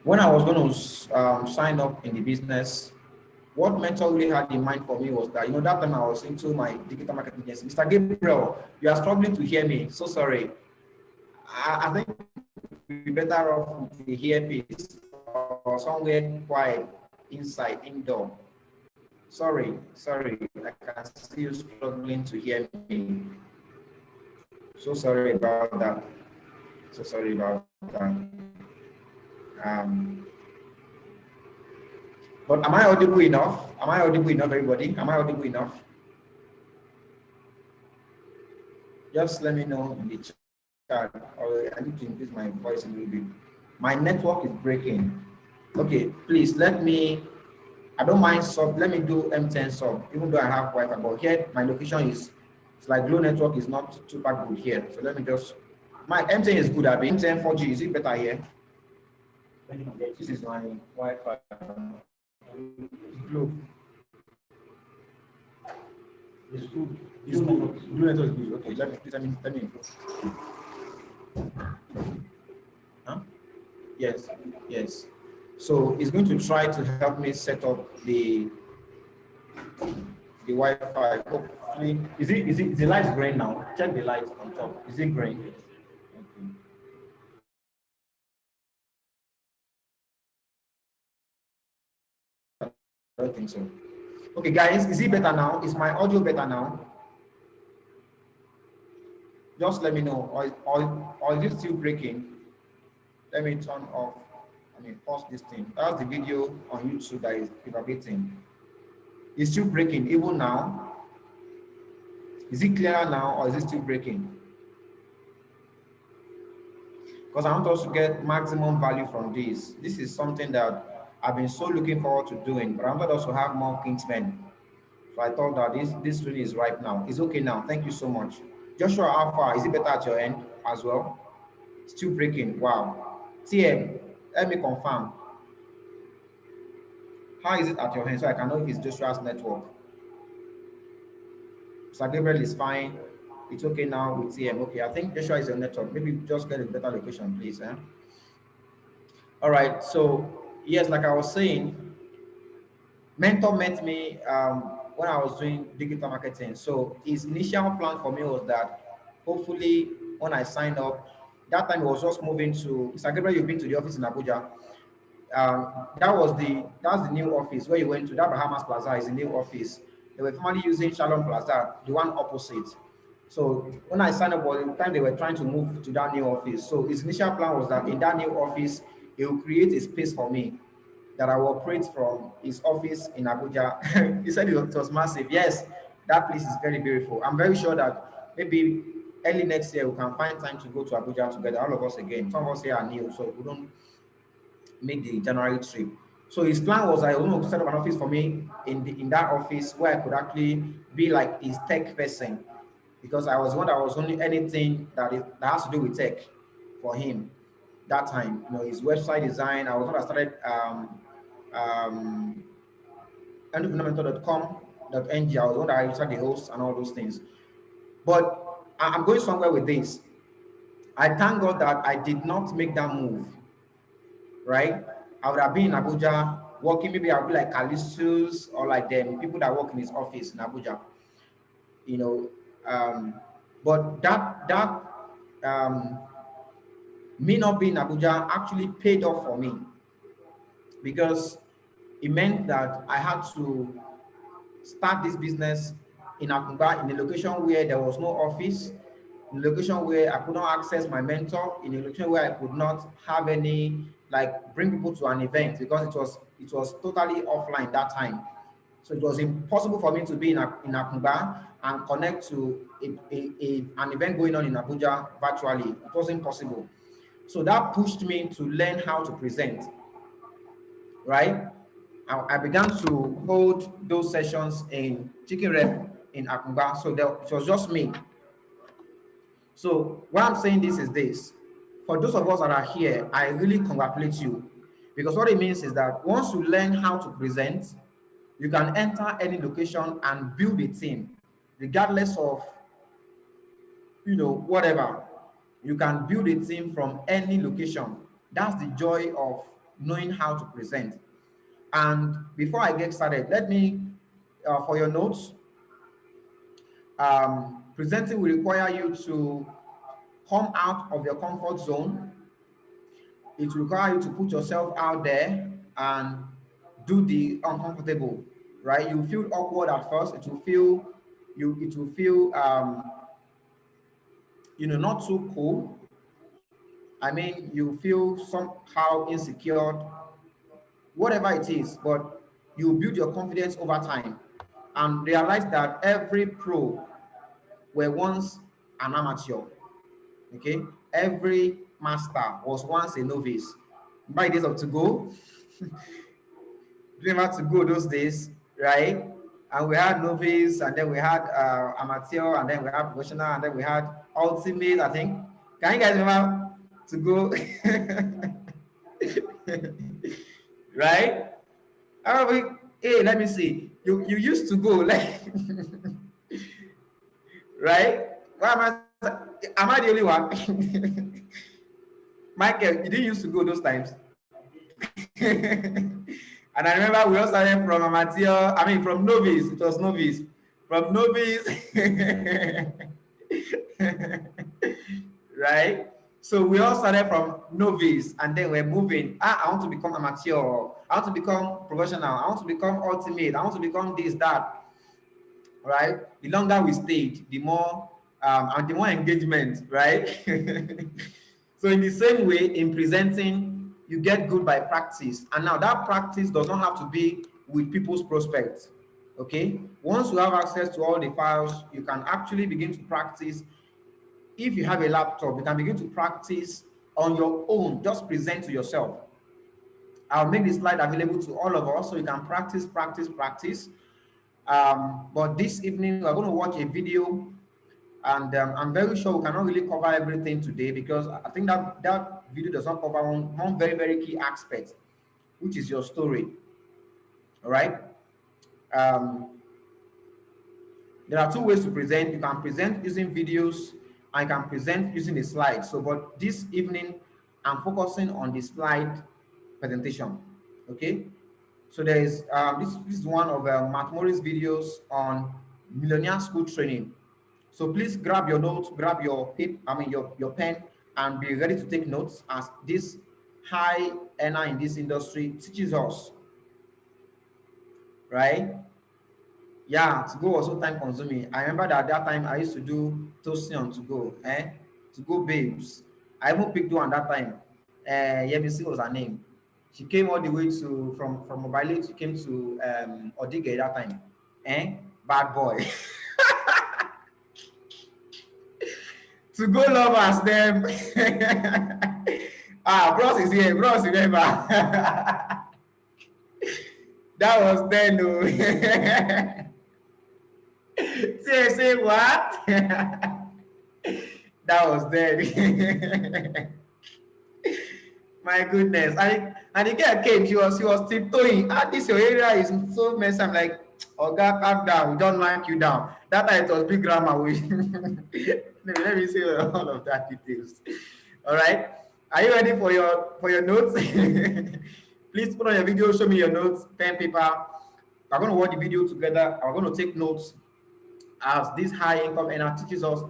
when I was going to sign up in the business, what mentor really had in mind for me was that, that time I was into my digital marketing agency. Mr. Gabriel, you are struggling to hear me. So sorry. I think we'd be better off with the earpiece or somewhere quiet inside, indoor. Sorry. I can see you struggling to hear me. So sorry about that. But am I audible enough? Everybody? Am I audible enough? Just let me know in the chat, or I need to increase my voice a little bit. My network is breaking. Okay, please let me, I don't mind sub, let me do M10 sub, even though I have Wi-Fi, but here my location is, it's like Glow network is not super good here. So let me just, my M10 is good, Abby. M10 4G, is it better here? This is my Wi-Fi. Glow. It's good. It's good. Blue network is good. Okay, let me improve. Huh? Yes. So it's going to try to help me set up the Wi-Fi. Hopefully, is the light green now? Check the light on top. Is it green? Okay. I don't think so. Okay, guys, is it better now? Is my audio better now? Just let me know. Or is it still breaking? Let me turn off. Pause this thing. That's the video on YouTube that is propagating. It's still breaking even now. Is it clearer now, or is it still breaking? Because I want us to get maximum value from this. This is something that I've been so looking forward to doing, but I want us to have more Kingsmen. So I thought that this really is right now. It's okay now. Thank you so much. Joshua Alpha, is it better at your end as well? Still breaking. Wow. TM, let me confirm. How is it at your hand so I can know if it's Joshua's network? Mr. Gabriel is fine. It's okay now with TM. Okay, I think Joshua is your network. Maybe just get a better location, please. All right. So yes, like I was saying, mentor met me when I was doing digital marketing. So his initial plan for me was that hopefully when I signed up, that time I was just moving to Mr. Gabriel. You've been to the office in Abuja. That's the new office where you went to. That Bahamas Plaza is the new office. They were formerly using Shalom Plaza, the one opposite. So when I signed up, was the time they were trying to move to that new office. So his initial plan was that in that new office, he will create a space for me that I will operate from his office in Abuja. He said it was massive. Yes, that place is very beautiful. I'm very sure that maybe early next year we can find time to go to Abuja together, all of us again. Some of us here are new, so we don't make the January trip. So his plan was I want to set up an office for me in that office where I could actually be like his tech person, because I was the one that was only anything that has to do with tech for him that time. His website design. I was one that started endofundamental.com.ng. I was one that I started the host and all those things. But I'm going somewhere with this. I thank God that I did not make that move. Right? I would have been in Abuja working, maybe I would be like Callistus or like them people that work in his office in Abuja. But that me not being in Abuja actually paid off for me, because it meant that I had to start this business in Akumba, in a location where there was no office, in a location where I could not access my mentor, in a location where I could not have any, like, bring people to an event, because it was totally offline that time. So it was impossible for me to be in Akumba and connect to an event going on in Abuja virtually. It wasn't possible. So that pushed me to learn how to present, right? I began to hold those sessions in Chicken Rep in Akumba. So it was just me. So why I'm saying this is this. For those of us that are here, I really congratulate you, because what it means is that once you learn how to present, you can enter any location and build a team, regardless of, whatever. You can build a team from any location. That's the joy of knowing how to present. And before I get started, let me, for your notes, presenting will require you to come out of your comfort zone. It will require you to put yourself out there and do the uncomfortable, right? You feel awkward at first. It will feel not too cool. I mean, you feel somehow insecure, whatever it is, but you build your confidence over time and realize that every pro were once an amateur. Okay, every master was once a novice. By days of to go, remember to go those days, right? And we had novice, and then we had amateur, and then we had professional, and then we had ultimate. I think. Can you guys remember to go? Right? Hey, let me see. You used to go, like, right? Why am I the only one? Michael, you didn't used to go those times. And I remember we all started from amateur, from novice. It was novice. From novice, right? So we all started from novice, and then we're moving. I want to become amateur. I want to become professional. I want to become ultimate. I want to become this, that. Right? The longer we stayed, the more and the more engagement, right? So in the same way, in presenting, you get good by practice. And now that practice does not have to be with people's prospects. Okay? Once you have access to all the files, you can actually begin to practice. If you have a laptop, you can begin to practice on your own. Just present to yourself. I'll make this slide available to all of us so you can practice. But this evening, we're going to watch a video, and I'm very sure we cannot really cover everything today because I think that video does not cover one very, very key aspect, which is your story. All right? There are two ways to present. You can present using videos, and you can present using a slide. So, but this evening, I'm focusing on the slide presentation. Okay? So there is this is one of Matt Morris' videos on millionaire school training. So please grab your notes, grab your your pen, and be ready to take notes as this high earner in this industry teaches us. Right? Yeah, to go was so time consuming. I remember that at that time I used to do toasting on to go, to go babes. I even picked one that time. Yemisi was her name. She came all the way to from Mobile. She came to Odige that time. Bad boy. To go lovers them. Bros is here. Bros, remember. That was then. No. say what? That was then. My goodness. And the girl came, she was tiptoeing. This your area is so messy. I'm like, oh God, calm down. We don't knock you down. That time it was big grammar. Let me see all of that details. All right. Are you ready for your notes? Please put on your video, show me your notes, pen, paper. We're going to watch the video together. We're going to take notes as this high income earner teaches us.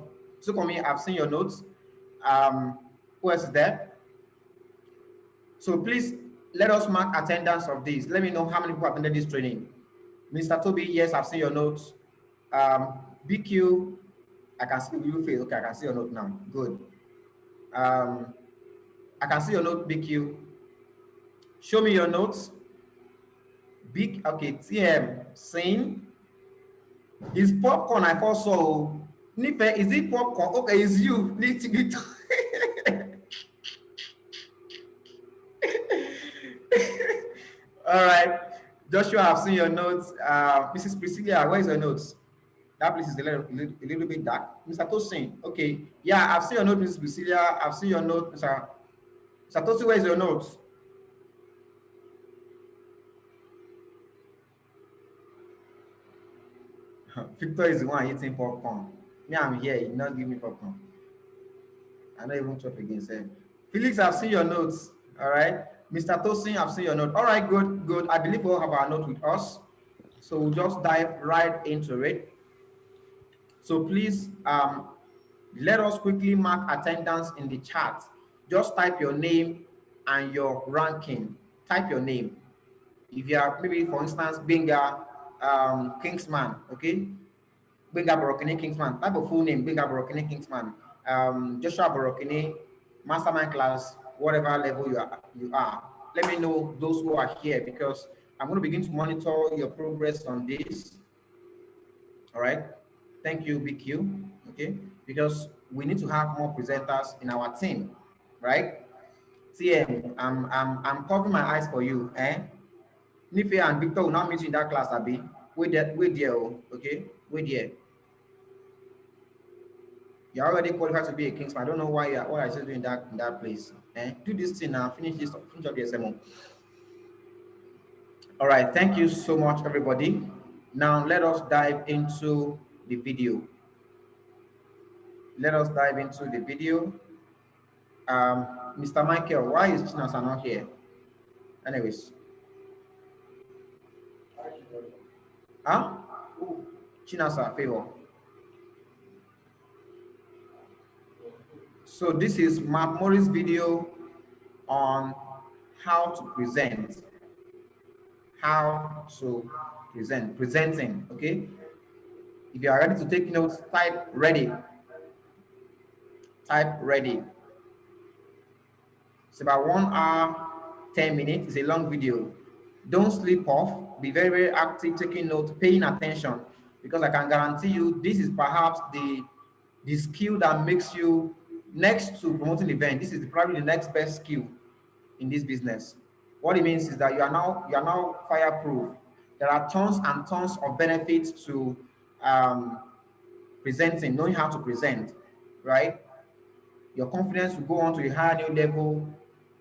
So for me, I've seen your notes. Who else is there? So please let us mark attendance of this. Let me know how many people attended this training. Mr. Toby, yes, I've seen your notes. BQ, I can see your face. Okay, I can see your note now. Good. I can see your note, BQ. Show me your notes. Big, okay, TM, sing. Is popcorn I first saw? Nipe, is it popcorn? Okay, it's you. All right. Joshua, I've seen your notes. Mrs. Priscilla, where is your notes? That place is a little bit dark. Mr. Tosin, okay. Yeah, I've seen your note, Mrs. Priscilla. I've seen your note, Mr. Tosin, where is your notes? Victor is the one eating popcorn. Me, I'm here. You not give me popcorn. I don't even chop again. Say, Felix, I've seen your notes. All right. Mr. Tosin, I've seen your note. All right, good, good. I believe we'll have our note with us. So we'll just dive right into it. So please let us quickly mark attendance in the chat. Just type your name and your ranking. Type your name. If you are maybe, for instance, Benga Kingsman, okay? Benga Borokini Kingsman. Type of full name, Benga Borokini Kingsman. Joshua Borokini, mastermind class, whatever level you are. Let me know those who are here, because I'm going to begin to monitor your progress on this. All right. Thank you, BQ. Okay, because we need to have more presenters in our team, right? TM, I'm covering my eyes for you, eh? Nife and Victor will not meet you in that class, Abi. Wait there, okay? Wait there. You're already qualified to be a Kingsman. I don't know why I still doing that in that place. Eh? Do this thing now, finish up the SMO. All right, thank you so much, everybody. Now let us dive into the video. Let us dive into the video. Mr. Michael, why is Chinasa not here? Anyways. Huh? Chinasa, favor. So this is Mark Morris' video on how to present. How to present, presenting, okay? If you are ready to take notes, type ready. Type ready. It's about 1 hour, 10 minutes. It's a long video. Don't sleep off. Be very, very active, taking notes, paying attention, because I can guarantee you this is perhaps the skill that makes you, next to promoting the event, this is probably the next best skill in this business. What it means is that you are now fireproof. There are tons and tons of benefits to presenting, knowing how to present, right? Your confidence will go on to a higher new level.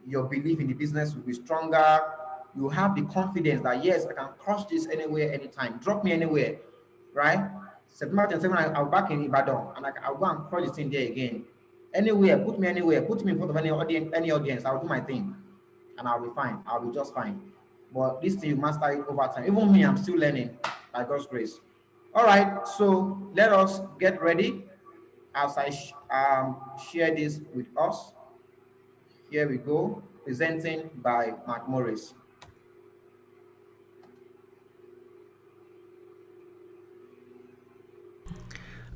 Your belief in the business will be stronger. You have the confidence that, yes, I can crush this anywhere, anytime. Drop me anywhere, right? September 27, I'll back in Ibadan, and I'll go and crush this thing there again. Anywhere, put me anywhere, put me in front of any audience, I'll do my thing, and I'll be fine. I'll be just fine. But this thing, you master it over time. Even me, I'm still learning by God's grace. All right, so let us get ready as I share this with us. Here we go, presenting by Mark Morris.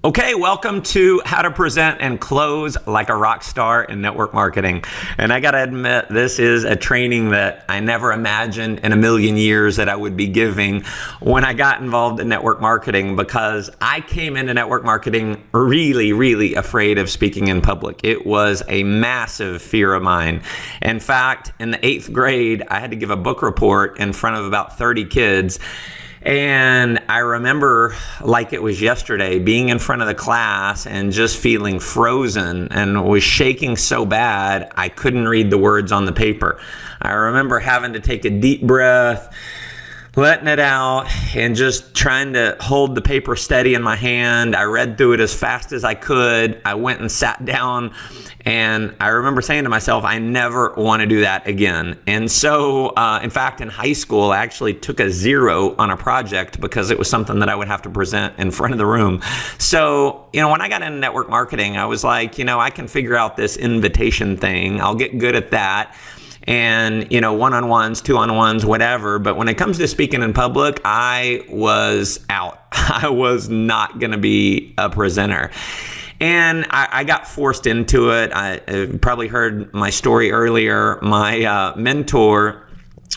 Okay, welcome to How to Present and Close Like a Rock Star in Network Marketing. And I gotta admit, this is a training that I never imagined in a million years that I would be giving when I got involved in network marketing, because I came into network marketing really, really afraid of speaking in public. It was a massive fear of mine. In fact, in the 8th grade, I had to give a book report in front of about 30 kids. And I remember like it was yesterday being in front of the class and just feeling frozen and was shaking so bad I couldn't read the words on the paper. I remember having to take a deep breath, letting it out, and just trying to hold the paper steady in my hand. I read through it as fast as I could. I went and sat down, and I remember saying to myself, I never want to do that again. And so, in fact, in high school, I actually took a 0 on a project because it was something that I would have to present in front of the room. So, when I got into network marketing, I was like, I can figure out this invitation thing. I'll get good at that. And, one-on-ones, two-on-ones, whatever. But when it comes to speaking in public, I was out. I was not going to be a presenter. And I got forced into it. I probably heard my story earlier. My mentor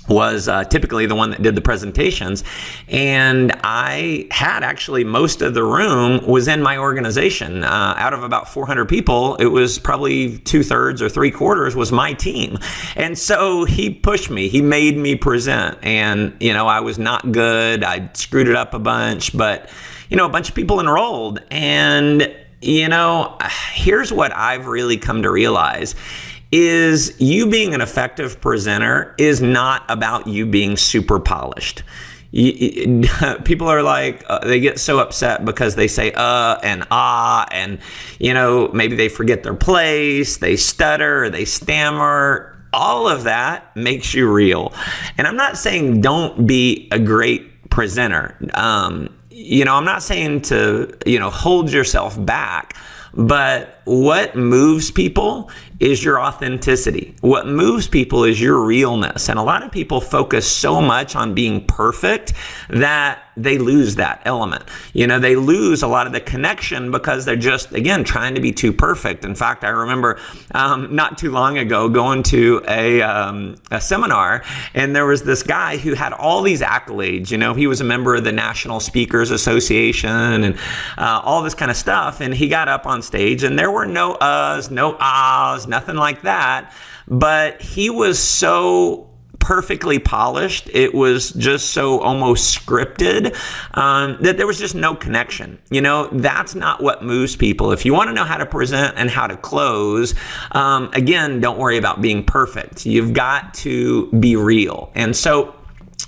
was typically the one that did the presentations, and I had actually most of the room was in my organization. Out of about 400 people, it was probably 2/3 or 3/4 was my team. And so he pushed me, he made me present, and I was not good. I screwed it up a bunch, but a bunch of people enrolled. And here's what I've really come to realize is you being an effective presenter is not about you being super polished. People are like, they get so upset because they say and ah, and maybe they forget their place, they stutter, they stammer. all of that makes you real. And I'm not saying don't be a great presenter. I'm not saying to, hold yourself back. But what moves people is your authenticity. What moves people is your realness. And a lot of people focus so much on being perfect that they lose that element. They lose a lot of the connection because they're just, again, trying to be too perfect. In fact, I remember not too long ago going to a seminar, and there was this guy who had all these accolades. He was a member of the National Speakers Association and all this kind of stuff. And he got up on stage, and there were no uhs, no ahs, nothing like that. But he was so perfectly polished. It was just so almost scripted that there was just no connection. That's not what moves people. If you want to know how to present and how to close, again, don't worry about being perfect. You've got to be real. And so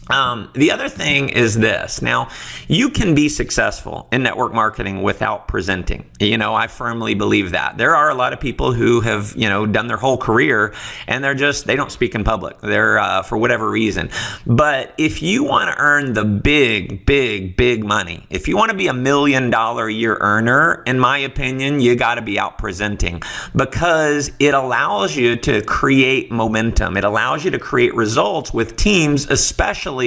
the other thing is this. Now, you can be successful in network marketing without presenting. I firmly believe that. There are a lot of people who have, done their whole career and they don't speak in public. They're for whatever reason. But if you want to earn the big money, if you want to be $1 million a year earner, in my opinion, you got to be out presenting, because it allows you to create momentum. It allows you to create results with teams, especially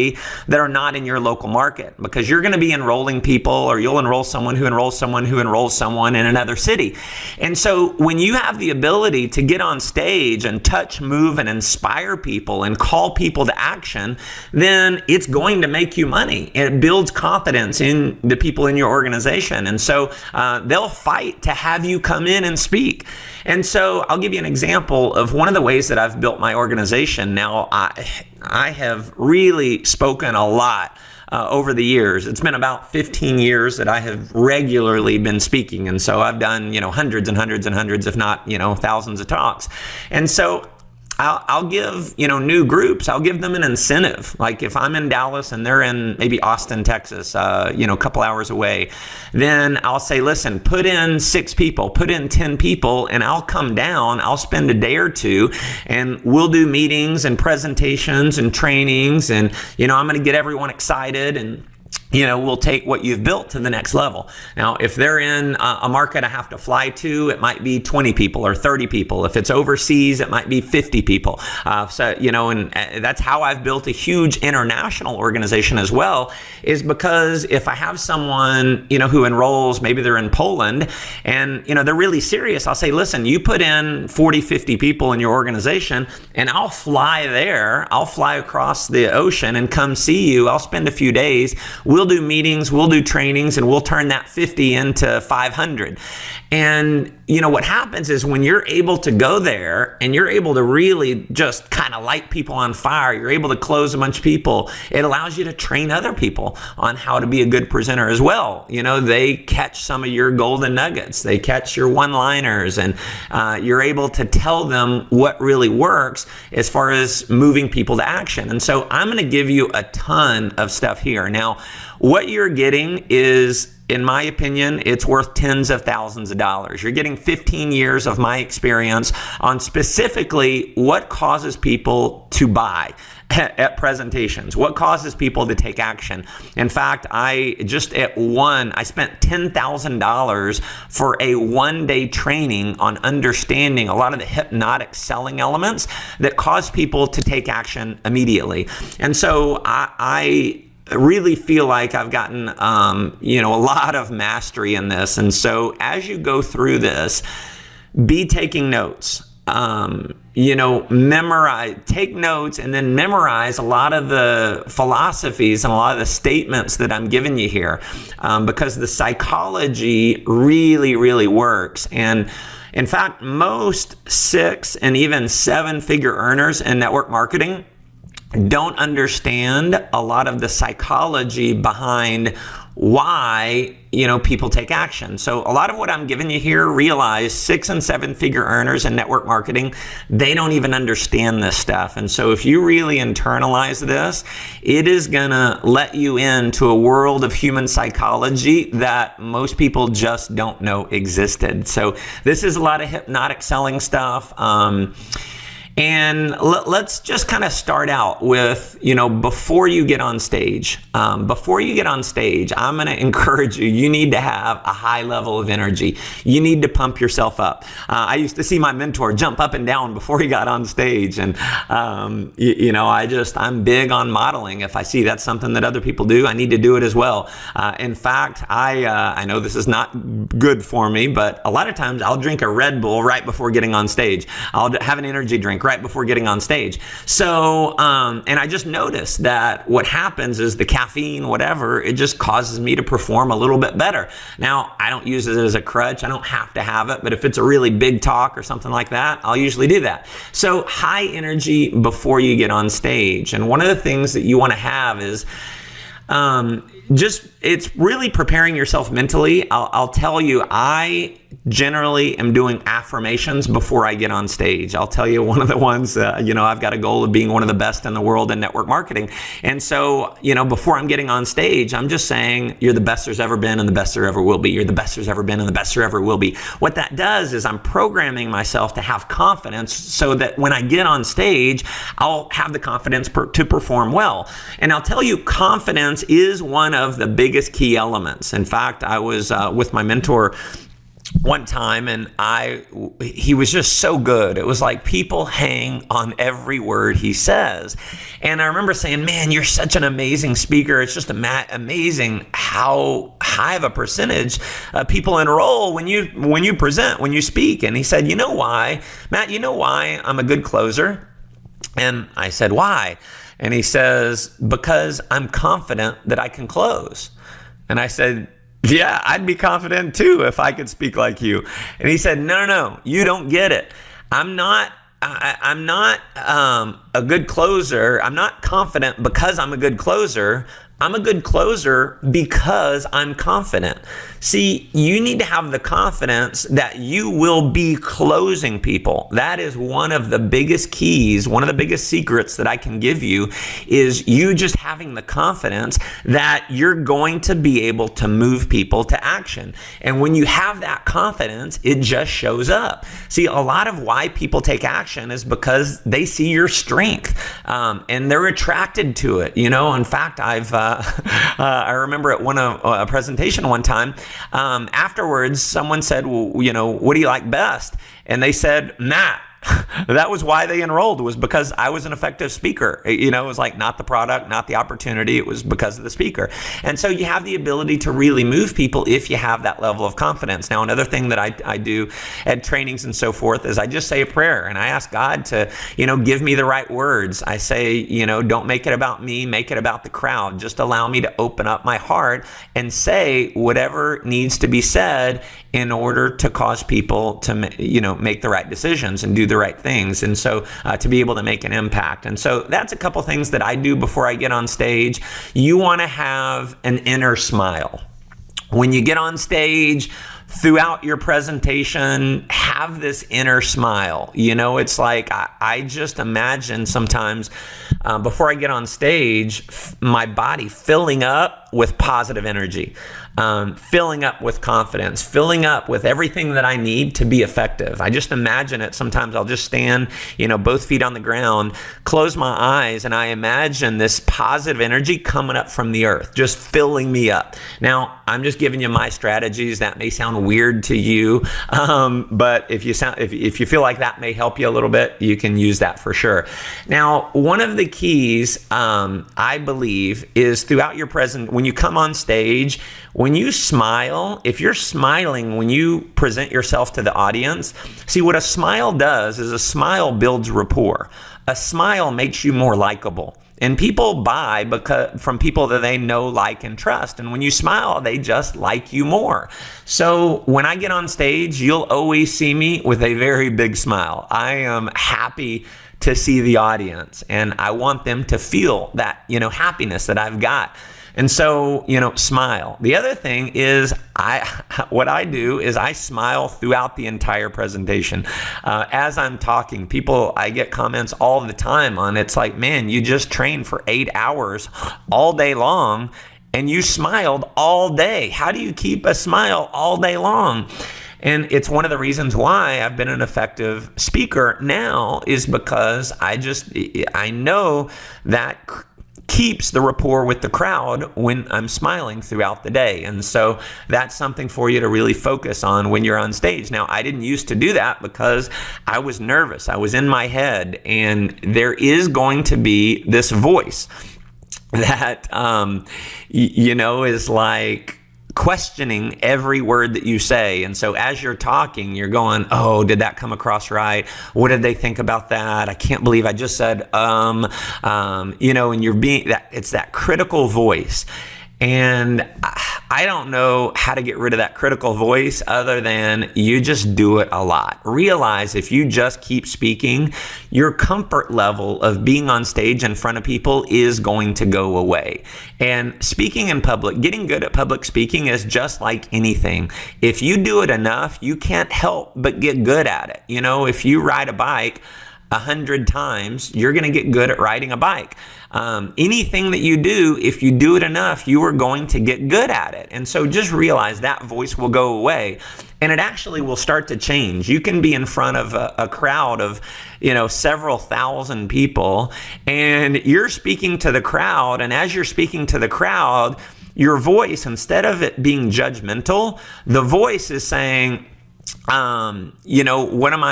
that are not in your local market, because you're going to be enrolling people, or you'll enroll someone who enrolls someone who enrolls someone in another city. And so when you have the ability to get on stage and touch, move, and inspire people and call people to action, then it's going to make you money. It builds confidence in the people in your organization. And so they'll fight to have you come in and speak. And so I'll give you an example of one of the ways that I've built my organization. Now, I have really spoken a lot over the years. It's been about 15 years that I have regularly been speaking. And so I've done, hundreds and hundreds and hundreds, if not, thousands of talks. And so I'll give, new groups, I'll give them an incentive. Like if I'm in Dallas and they're in maybe Austin, Texas, a couple hours away, then I'll say, listen, put in 6 people, put in 10 people, and I'll come down, I'll spend a day or two, and we'll do meetings and presentations and trainings. And, I'm going to get everyone excited, and we'll take what you've built to the next level. Now, if they're in a market I have to fly to, it might be 20 people or 30 people. If it's overseas, it might be 50 people. And that's how I've built a huge international organization as well, is because if I have someone, who enrolls, maybe they're in Poland, and, they're really serious, I'll say, listen, you put in 40, 50 people in your organization, and I'll fly there. I'll fly across the ocean and come see you. I'll spend a few days. We'll do meetings, we'll do trainings, and we'll turn that 50 into 500. And what happens is when you're able to go there and you're able to really just kind of light people on fire, you're able to close a bunch of people, it allows you to train other people on how to be a good presenter as well. They catch some of your golden nuggets, they catch your one-liners, and you're able to tell them what really works as far as moving people to action. And so I'm going to give you a ton of stuff here. Now, what you're getting is, in my opinion, it's worth tens of thousands of dollars. You're getting 15 years of my experience on specifically what causes people to buy at presentations, what causes people to take action. In fact, I spent $10,000 for a one-day training on understanding a lot of the hypnotic selling elements that cause people to take action immediately. And so I really feel like I've gotten, a lot of mastery in this. And so as you go through this, be taking notes, take notes, and then memorize a lot of the philosophies and a lot of the statements that I'm giving you here, because the psychology really, really works. And in fact, most 6 and even 7-figure earners in network marketing don't understand a lot of the psychology behind why, people take action. So a lot of what I'm giving you here, realize 6 and 7-figure earners in network marketing, they don't even understand this stuff. And so if you really internalize this, it is gonna let you into a world of human psychology that most people just don't know existed. So this is a lot of hypnotic selling stuff. And let's just kind of start out with, before you get on stage. Before you get on stage, I'm going to encourage you, you need to have a high level of energy. You need to pump yourself up. I used to see my mentor jump up and down before he got on stage. And, I'm big on modeling. If I see that's something that other people do, I need to do it as well. In fact, I know this is not good for me, but a lot of times I'll drink a Red Bull right before getting on stage. I'll have an energy drink right before getting on stage. So, and I just noticed that what happens is the caffeine, whatever, it just causes me to perform a little bit better. Now, I don't use it as a crutch. I don't have to have it, but if it's a really big talk or something like that, I'll usually do that. So high energy before you get on stage. And one of the things that you want to have is, it's really preparing yourself mentally. I'll tell you, I generally am doing affirmations before I get on stage. I'll tell you one of the ones, I've got a goal of being one of the best in the world in network marketing. And so, before I'm getting on stage, I'm just saying, you're the best there's ever been and the best there ever will be. You're the best there's ever been and the best there ever will be. What that does is I'm programming myself to have confidence so that when I get on stage, I'll have the confidence to perform well. And I'll tell you, confidence is one of the biggest key elements. In fact, I was with my mentor one time, and he was just so good. It was like people hang on every word he says. And I remember saying, man, you're such an amazing speaker. It's just amazing how high of a percentage people enroll when you present, when you speak. And he said, you know why, Matt, I'm a good closer? And I said, why? And he says, because I'm confident that I can close. And I said, yeah, I'd be confident too if I could speak like you. And he said, no, you don't get it. I'm not a good closer. I'm not confident because I'm a good closer. I'm a good closer because I'm confident. See, you need to have the confidence that you will be closing people. That is one of the biggest keys, one of the biggest secrets that I can give you, is you just having the confidence that you're going to be able to move people to action. And when you have that confidence, it just shows up. See, a lot of why people take action is because they see your strength, and they're attracted to it. In fact, I remember at a presentation one time, afterwards, someone said, well, what do you like best? And they said, Matt. That was why they enrolled, was because I was an effective speaker. It was like not the product, not the opportunity. It was because of the speaker. And so you have the ability to really move people if you have that level of confidence. Now, another thing that I do at trainings and so forth is I just say a prayer and I ask God to, give me the right words. I say, don't make it about me, make it about the crowd. Just allow me to open up my heart and say whatever needs to be said in order to cause people to, make the right decisions and do the right things. And so to be able to make an impact. And so that's a couple things that I do before I get on stage. You want to have an inner smile. When you get on stage, throughout your presentation, have this inner smile. It's like I just imagine sometimes before I get on stage, my body filling up with positive energy. Filling up with confidence, filling up with everything that I need to be effective. I just imagine it. Sometimes I'll just stand, both feet on the ground, close my eyes, and I imagine this positive energy coming up from the earth, just filling me up. Now, I'm just giving you my strategies. That may sound weird to you, but if you feel like that may help you a little bit, you can use that for sure. Now, one of the keys, I believe, is throughout your when you come on stage, when you smile, if you're smiling when you present yourself to the audience, see what a smile does is a smile builds rapport. A smile makes you more likable. And people buy from people that they know, like, and trust. And when you smile, they just like you more. So when I get on stage, you'll always see me with a very big smile. I am happy to see the audience, and I want them to feel that, happiness that I've got. And so, smile. The other thing is what I do is I smile throughout the entire presentation. As I'm talking, I get comments all the time on, it's like, man, you just trained for 8 hours all day long and you smiled all day. How do you keep a smile all day long? And it's one of the reasons why I've been an effective speaker now, is because I know that keeps the rapport with the crowd when I'm smiling throughout the day. And so that's something for you to really focus on when you're on stage. Now, I didn't used to do that because I was nervous. I was in my head, and there is going to be this voice that, is like questioning every word that you say. And so as you're talking, you're going, oh, did that come across right? What did they think about that? I can't believe I just said, and you're being that, it's that critical voice. And I don't know how to get rid of that critical voice other than you just do it a lot. Realize if you just keep speaking, your comfort level of being on stage in front of people is going to go away. And speaking in public, getting good at public speaking is just like anything. If you do it enough, you can't help but get good at it. If you ride a bike 100 times, you're going to get good at riding a bike. Anything that you do, if you do it enough, you are going to get good at it. And so just realize that voice will go away, and it actually will start to change. You can be in front of a crowd of, several thousand people, and you're speaking to the crowd. And as you're speaking to the crowd, your voice, instead of it being judgmental, the voice is saying, what am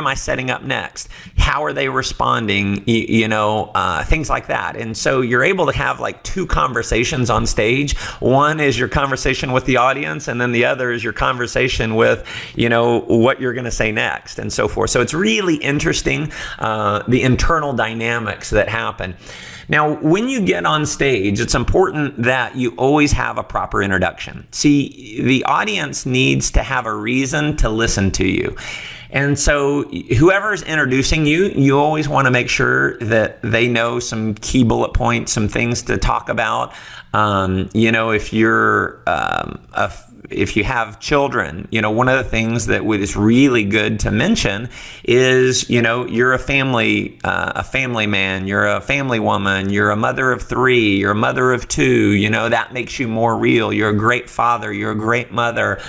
I setting up next? How are they responding? Things like that. And so you're able to have like two conversations on stage. One is your conversation with the audience, and then the other is your conversation with, what you're going to say next, and so forth. So it's really interesting, the internal dynamics that happen. Now, when you get on stage, it's important that you always have a proper introduction. See, the audience needs to have a reason to listen to you. And so whoever's introducing you, you always want to make sure that they know some key bullet points, some things to talk about. If you have children, one of the things that is really good to mention is, you're a family man, you're a family woman, you're a mother of 3, you're a mother of 2, that makes you more real. You're a great father, you're a great mother,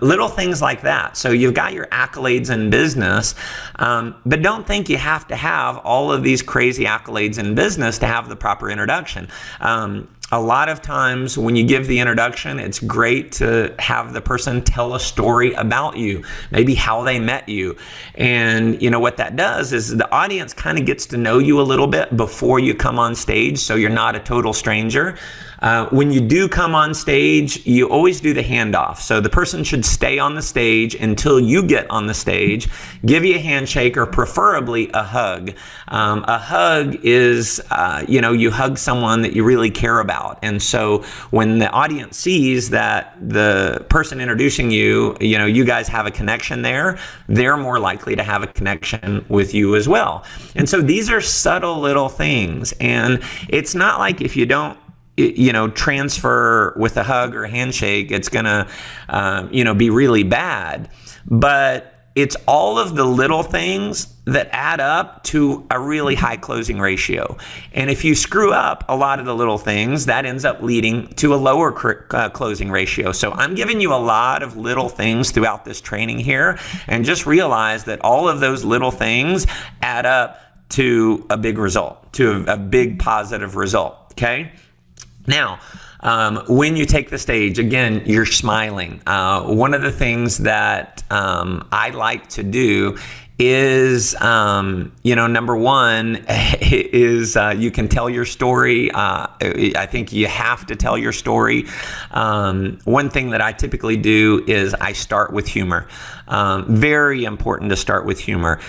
little things like that. So you've got your accolades in business, but don't think you have to have all of these crazy accolades in business to have the proper introduction. A lot of times when you give the introduction, it's great to have the person tell a story about you, maybe how they met you. And what that does is the audience kind of gets to know you a little bit before you come on stage, so you're not a total stranger. When you do come on stage, you always do the handoff. So the person should stay on the stage until you get on the stage, give you a handshake, or preferably a hug. A hug is, you hug someone that you really care about. And so when the audience sees that the person introducing you, you guys have a connection there, they're more likely to have a connection with you as well. And so these are subtle little things. And it's not like if you don't transfer with a hug or a handshake, it's gonna, be really bad. But it's all of the little things that add up to a really high closing ratio. And if you screw up a lot of the little things, that ends up leading to a lower closing ratio. So I'm giving you a lot of little things throughout this training here, and just realize that all of those little things add up to a big result, to a big positive result, okay? Now, when you take the stage, again, you're smiling. One of the things that I like to do is, number one is you can tell your story. I think you have to tell your story. One thing that I typically do is I start with humor. Very important to start with humor.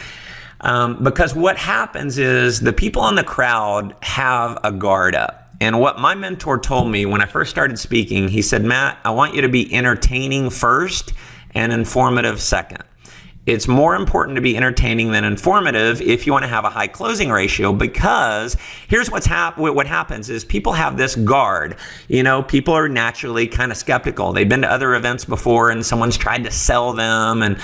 Because what happens is the people in the crowd have a guard up. And what my mentor told me when I first started speaking, he said, Matt, I want you to be entertaining first and informative second. it's more important to be entertaining than informative if you want to have a high closing ratio, because here's what happens is people have this guard. People are naturally kind of skeptical. They've been to other events before and someone's tried to sell them and,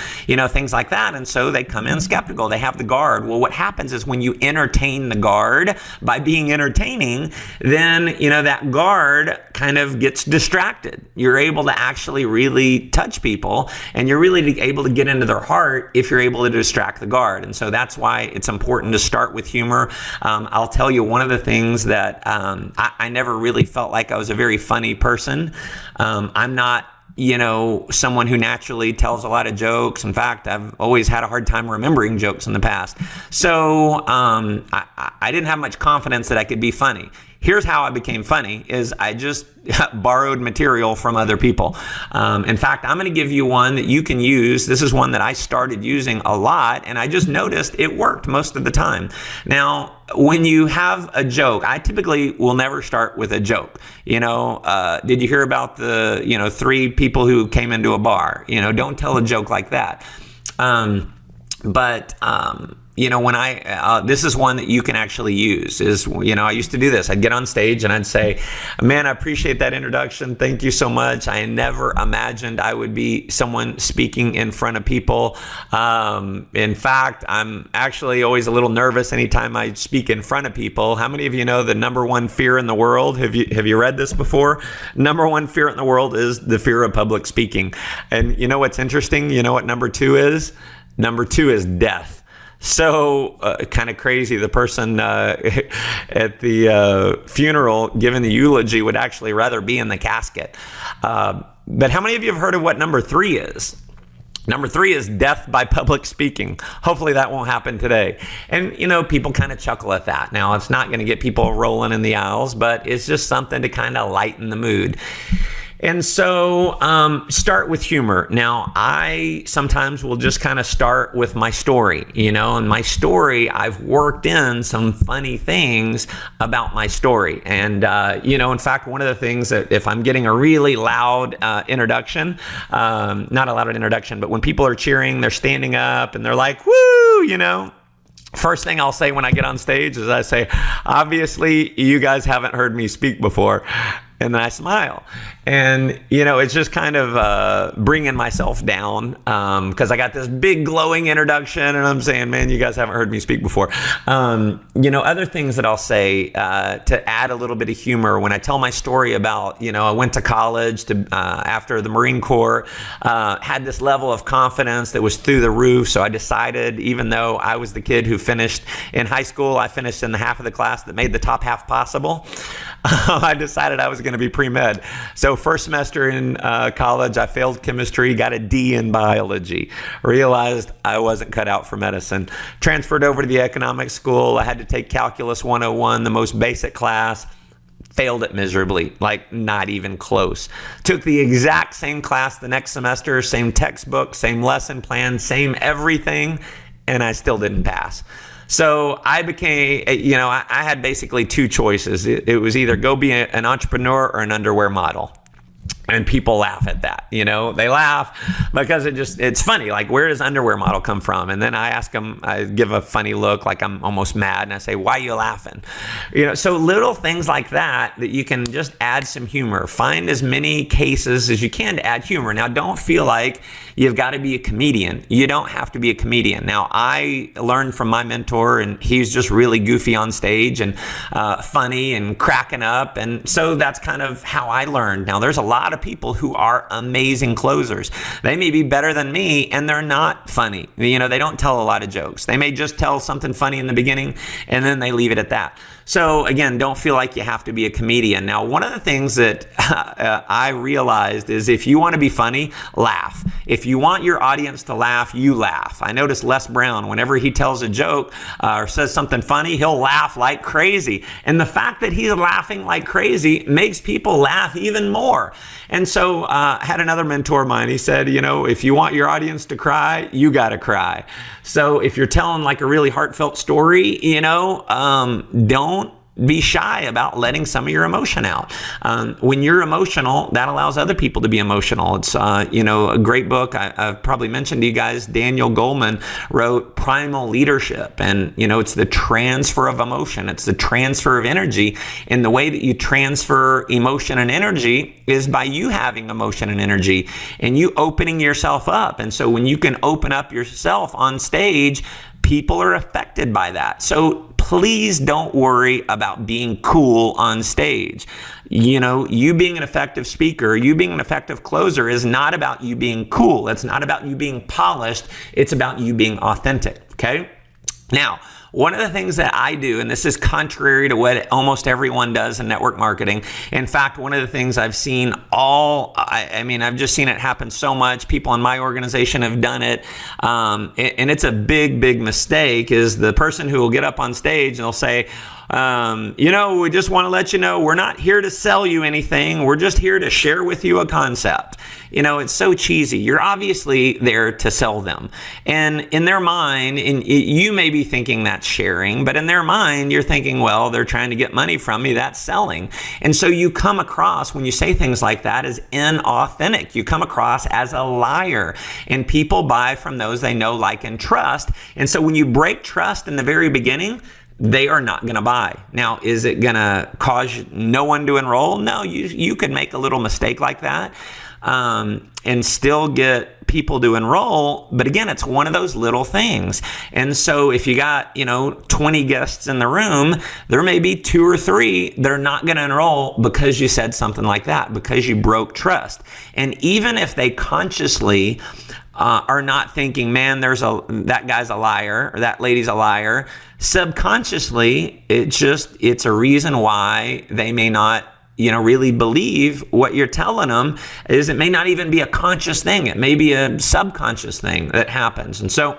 things like that. And so they come in skeptical. They have the guard. Well, what happens is when you entertain the guard by being entertaining, then, that guard kind of gets distracted. You're able to actually really touch people, and you're really able to get into their heart if you're able to distract the guard. And so that's why it's important to start with humor. I'll tell you one of the things that I never really felt like I was a very funny person. I'm not someone who naturally tells a lot of jokes. In fact, I've always had a hard time remembering jokes in the past. So I didn't have much confidence that I could be funny. Here's how I became funny is I just borrowed material from other people. In fact, I'm going to give you one that you can use. This is one that I started using a lot, and I just noticed it worked most of the time. Now, when you have a joke, I typically will never start with a joke. Did you hear about the, 3 people who came into a bar? Don't tell a joke like that. When this is one that you can actually use is, I used to do this. I'd get on stage and I'd say, man, I appreciate that introduction. Thank you so much. I never imagined I would be someone speaking in front of people. In fact, I'm actually always a little nervous anytime I speak in front of people. How many of you know the number one fear in the world? Have you read this before? Number one fear in the world is the fear of public speaking. And you know what's interesting? You know what number 2 is? Number 2 is death. So kind of crazy. The person at the funeral giving the eulogy would actually rather be in the casket. But how many of you have heard of what number 3 is? Number 3 is death by public speaking. Hopefully that won't happen today. And, people kind of chuckle at that. Now, it's not going to get people rolling in the aisles, but it's just something to kind of lighten the mood. And so start with humor. Now, I sometimes will just kind of start with my story, and my story, I've worked in some funny things about my story. And, in fact, one of the things that if I'm getting a really loud introduction, not a loud introduction, but when people are cheering, they're standing up and they're like, woo, first thing I'll say when I get on stage is I say, obviously, you guys haven't heard me speak before. And then I smile. And, it's just kind of bringing myself down because I got this big glowing introduction and I'm saying, man, you guys haven't heard me speak before. Other things that I'll say to add a little bit of humor when I tell my story about, I went to college after the Marine Corps, had this level of confidence that was through the roof. So I decided, even though I was the kid who finished in high school, I finished in the half of the class that made the top half possible. I decided I was going to be pre-med. So first semester in college, I failed chemistry, got a D in biology, realized I wasn't cut out for medicine. Transferred over to the economics school. I had to take Calculus 101, the most basic class. Failed it miserably, like not even close. Took the exact same class the next semester, same textbook, same lesson plan, same everything, and I still didn't pass. So I became, I had basically 2 choices. It was either go be an entrepreneur or an underwear model. And people laugh at that, they laugh because it's funny. Like, where does underwear model come from? And then I ask them, I give a funny look, like I'm almost mad. And I say, why are you laughing? So little things like that you can just add some humor. Find as many cases as you can to add humor. Now, don't feel like you've got to be a comedian. You don't have to be a comedian. Now, I learned from my mentor, and he's just really goofy on stage and funny and cracking up. And so that's kind of how I learned. Now, there's a lot of people who are amazing closers. They may be better than me and they're not funny. They don't tell a lot of jokes. They may just tell something funny in the beginning and then they leave it at that. So again, don't feel like you have to be a comedian. Now, one of the things that I realized is if you want to be funny, laugh. If you want your audience to laugh, you laugh. I notice Les Brown, whenever he tells a joke or says something funny, he'll laugh like crazy. And the fact that he's laughing like crazy makes people laugh even more. And so I had another mentor of mine. He said, if you want your audience to cry, you got to cry. So if you're telling like a really heartfelt story, don't be shy about letting some of your emotion out. When you're emotional, that allows other people to be emotional. It's, a great book. I've probably mentioned to you guys, Daniel Goleman wrote Primal Leadership. And, it's the transfer of emotion. It's the transfer of energy. And the way that you transfer emotion and energy is by you having emotion and energy and you opening yourself up. And so when you can open up yourself on stage, people are affected by that. So please don't worry about being cool on stage. You being an effective speaker, you being an effective closer is not about you being cool. It's not about you being polished. It's about you being authentic. Okay? Now, one of the things that I do, and this is contrary to what almost everyone does in network marketing. In fact, one of the things I've seen I've just seen it happen so much. People in my organization have done it. And it's a big, big mistake, is the person who will get up on stage and they'll say, we just want to let you know, we're not here to sell you anything. We're just here to share with you a concept. It's so cheesy. You're obviously there to sell them. And in their mind, and you may be thinking that's sharing, but in their mind, you're thinking, well, they're trying to get money from me. That's selling. And so you come across, when you say things like that, as inauthentic. You come across as a liar. And people buy from those they know, like, and trust. And so when you break trust in the very beginning, they are not going to buy. Now, is it going to cause no one to enroll? No, you could make a little mistake like that and still get people to enroll. But again, it's one of those little things. And so if you got, 20 guests in the room, there may be 2 or 3 that are not going to enroll because you said something like that, because you broke trust. And even if they consciously are not thinking, man, that guy's a liar or that lady's a liar, subconsciously, it's a reason why they may not really believe what you're telling them. Is it may not even be a conscious thing. It may be a subconscious thing that happens. And so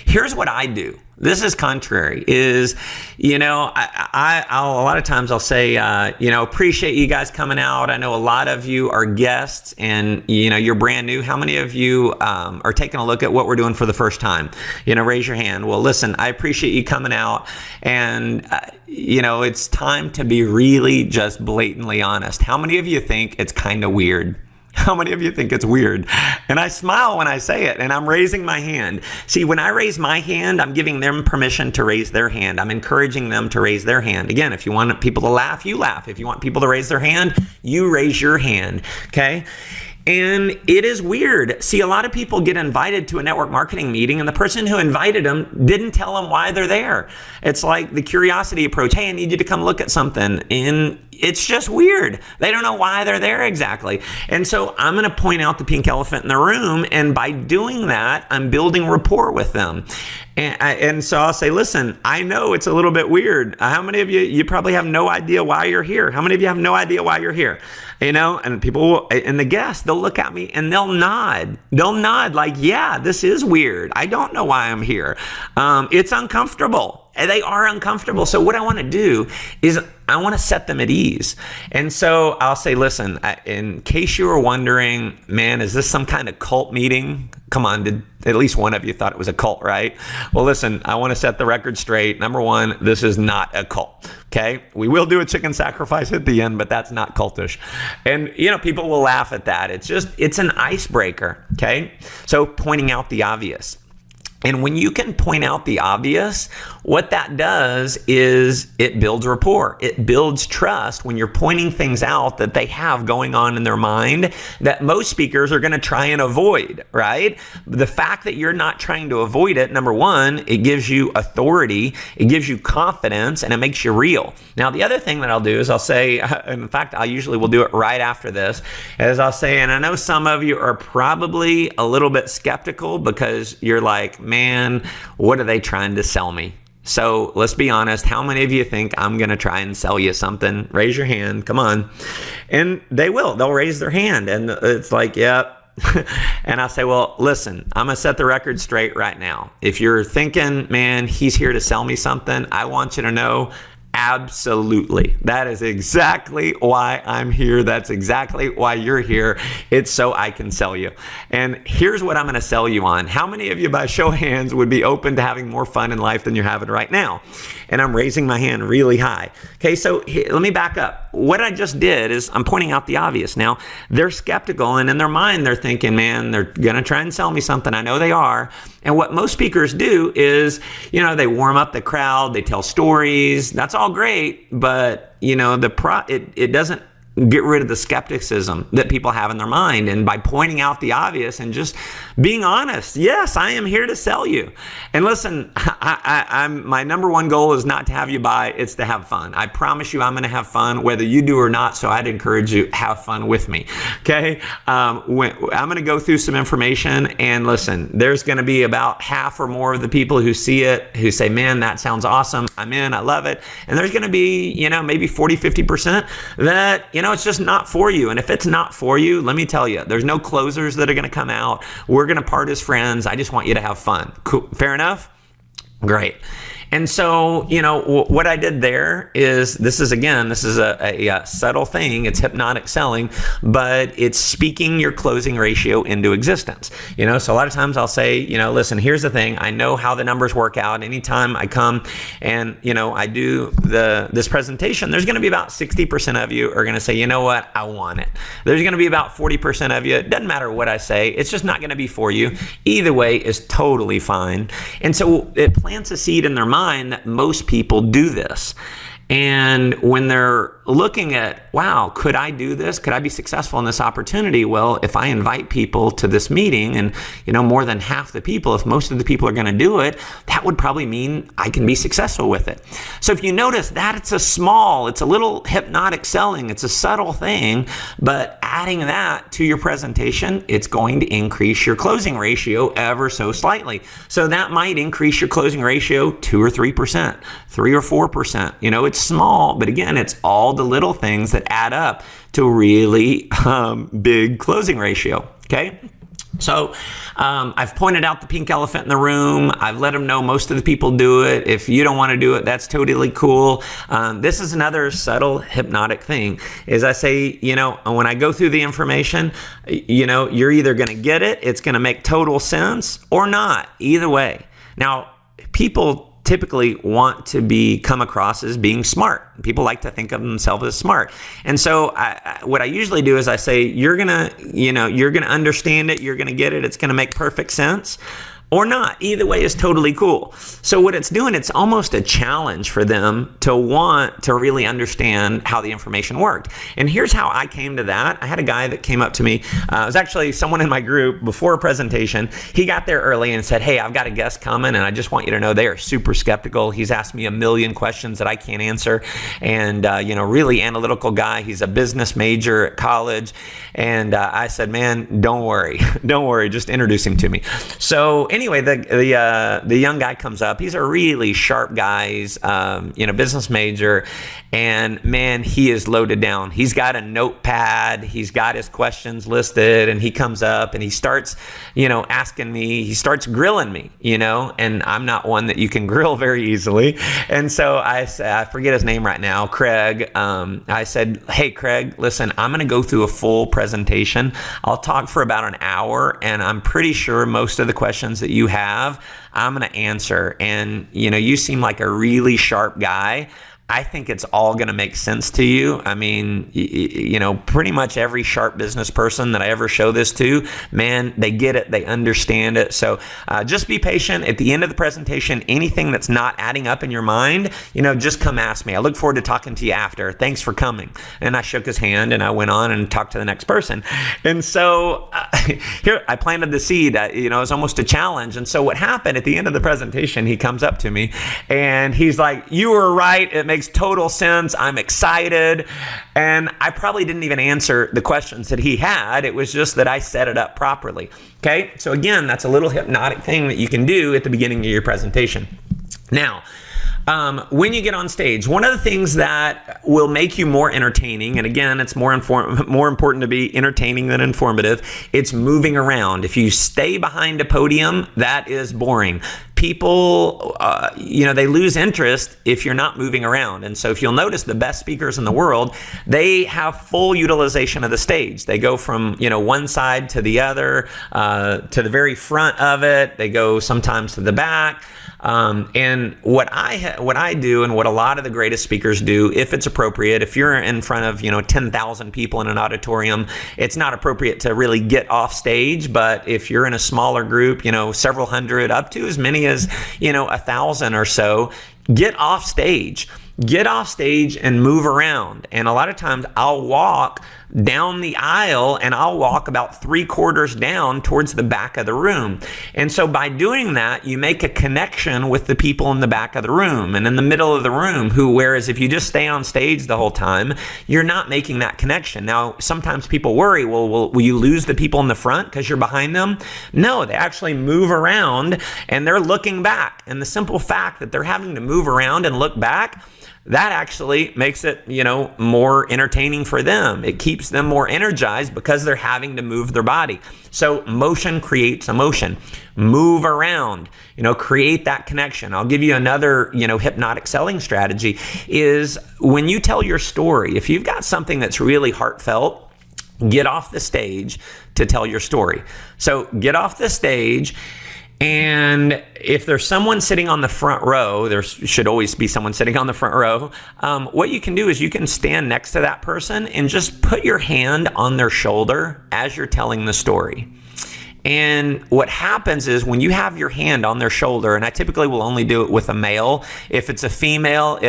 here's what I do. This is contrary, is, I'll a lot of times I'll say, appreciate you guys coming out. I know a lot of you are guests and, you're brand new. How many of you are taking a look at what we're doing for the first time? Raise your hand. Well, listen, I appreciate you coming out. And, it's time to be really just blatantly honest. How many of you think it's kind of weird? How many of you think it's weird? And I smile when I say it, and I'm raising my hand. See, when I raise my hand, I'm giving them permission to raise their hand. I'm encouraging them to raise their hand. Again, if you want people to laugh, you laugh. If you want people to raise their hand, you raise your hand, okay? And it is weird. See, a lot of people get invited to a network marketing meeting and the person who invited them didn't tell them why they're there. It's like the curiosity approach. Hey, I need you to come look at something. And it's just weird. They don't know why they're there exactly. And so I'm going to point out the pink elephant in the room. And by doing that, I'm building rapport with them. And so I'll say, listen, I know it's a little bit weird. How many of you probably have no idea why you're here? How many of you have no idea why you're here? And people will, and the guests, they'll look at me and they'll nod. They'll nod like, yeah, this is weird. I don't know why I'm here. It's uncomfortable. They are uncomfortable. So what I want to do is I want to set them at ease. And so I'll say, listen, in case you were wondering, man, is this some kind of cult meeting? Come on, did at least one of you thought it was a cult, right? Well, listen, I want to set the record straight. Number one, this is not a cult, okay? We will do a chicken sacrifice at the end, but that's not cultish. And, people will laugh at that. It's an icebreaker, okay? So pointing out the obvious. And when you can point out the obvious, what that does is it builds rapport. It builds trust when you're pointing things out that they have going on in their mind that most speakers are going to try and avoid, right? The fact that you're not trying to avoid it, number one, it gives you authority, it gives you confidence, and it makes you real. Now, the other thing that I'll do is I'll say, in fact, I usually will do it right after this, is I'll say, and I know some of you are probably a little bit skeptical because you're like, man, what are they trying to sell me? So let's be honest. How many of you think I'm going to try and sell you something? Raise your hand. Come on. And they will. They'll raise their hand. And it's like, yep. And I'll say, well, listen, I'm going to set the record straight right now. If you're thinking, man, he's here to sell me something, I want you to know, Absolutely. That is exactly why I'm here. That's exactly why you're here. It's so I can sell you. And here's what I'm going to sell you on. How many of you, by show of hands, would be open to having more fun in life than you're having right now? And I'm raising my hand really high. Okay, so let me back up. What I just did is I'm pointing out the obvious. Now, they're skeptical, and in their mind, they're thinking, man, they're going to try and sell me something. I know they are. And what most speakers do is, they warm up the crowd, they tell stories. That's all great, but it doesn't get rid of the skepticism that people have in their mind. And by pointing out the obvious and just being honest, yes, I am here to sell you. And listen, I'm my number one goal is not to have you buy, it's to have fun. I promise you I'm going to have fun whether you do or not. So I'd encourage you, have fun with me. Okay. I'm going to go through some information, and listen, there's going to be about half or more of the people who see it who say, man, that sounds awesome. I'm in, I love it. And there's going to be, maybe 40, 50% that, it's just not for you. And if it's not for you, let me tell you, there's no closers that are going to come out. We're going to part as friends. I just want you to have fun. Cool. Fair enough? Great. And so, what I did there is, this is a subtle thing. It's hypnotic selling, but it's speaking your closing ratio into existence. So a lot of times I'll say, listen, here's the thing. I know how the numbers work out. Anytime I come and, I do this presentation, there's going to be about 60% of you are going to say, you know what, I want it. There's going to be about 40% of you. It doesn't matter what I say. It's just not going to be for you. Either way is totally fine. And so it plants a seed in their mind that most people do this. And when they're looking at, wow, could I do this? Could I be successful in this opportunity? Well, if I invite people to this meeting and, more than half the people, if most of the people are going to do it, that would probably mean I can be successful with it. So if you notice that it's a little hypnotic selling, it's a subtle thing, but adding that to your presentation, it's going to increase your closing ratio ever so slightly. So that might increase your closing ratio 2 or 3%, 3 or 4%. It's small, but again, it's all the little things that add up to really big closing ratio. Okay. So I've pointed out the pink elephant in the room. I've let them know most of the people do it. If you don't want to do it, that's totally cool. This is another subtle hypnotic thing is I say, when I go through the information, you're either going to get it, it's going to make total sense or not. Either way. Now, people typically want to come across as being smart. People like to think of themselves as smart. And so what I usually do is I say, you're going to understand it. You're going to get it. It's going to make perfect sense. Or not. Either way is totally cool. So what it's doing, it's almost a challenge for them to want to really understand how the information worked. And here's how I came to that. I had a guy that came up to me. It was actually someone in my group before a presentation. He got there early and said, hey, I've got a guest coming, and I just want you to know they are super skeptical. He's asked me a million questions that I can't answer. And, really analytical guy. He's a business major at college. And I said, man, don't worry. Don't worry. Just introduce him to me. So anyway, the young guy comes up. He's a really sharp guy. He's, business major. And man, he is loaded down. He's got a notepad. He's got his questions listed, and he comes up and he starts, asking me, he starts grilling me, and I'm not one that you can grill very easily. And so I forget his name right now, Craig. I said, hey, Craig, listen, I'm going to go through a full presentation. I'll talk for about an hour, and I'm pretty sure most of the questions that you have, I'm going to answer. And, you seem like a really sharp guy. I think it's all going to make sense to you. I mean, pretty much every sharp business person that I ever show this to, man, they get it. They understand it. So just be patient. At the end of the presentation, anything that's not adding up in your mind, just come ask me. I look forward to talking to you after. Thanks for coming. And I shook his hand and I went on and talked to the next person. And so here I planted the seed. It was almost a challenge. And so what happened at the end of the presentation, he comes up to me and he's like, you were right. It makes total sense. I'm excited. And I probably didn't even answer the questions that he had. It was just that I set it up properly. Okay. So again, that's a little hypnotic thing that you can do at the beginning of your presentation. Now, When you get on stage, one of the things that will make you more entertaining, and again, it's more important to be entertaining than informative, it's moving around. If you stay behind a podium, that is boring. People, they lose interest if you're not moving around. And so if you'll notice, the best speakers in the world, they have full utilization of the stage. They go from, one side to the other, to the very front of it. They go sometimes to the back. And what I do, and what a lot of the greatest speakers do, if it's appropriate, if you're in front of 10,000 people in an auditorium, it's not appropriate to really get off stage. But if you're in a smaller group, several hundred, up to as many as 1,000 or so, get off stage. Get off stage and move around. And a lot of times I'll walk down the aisle, and I'll walk about 3/4 down towards the back of the room. And so by doing that, you make a connection with the people in the back of the room and in the middle of the room, whereas if you just stay on stage the whole time, you're not making that connection. Now, sometimes people worry, well, will you lose the people in the front because you're behind them? No, they actually move around and they're looking back. And the simple fact that they're having to move around and look back, that actually makes it, more entertaining for them. It keeps them more energized because they're having to move their body. So motion creates emotion. Move around, create that connection. I'll give you another, hypnotic selling strategy is when you tell your story, if you've got something that's really heartfelt, get off the stage to tell your story. So get off the stage. And if there's someone sitting on the front row, there should always be someone sitting on the front row. What you can do is you can stand next to that person and just put your hand on their shoulder as you're telling the story. And what happens is when you have your hand on their shoulder, and I typically will only do it with a male. If it's a female,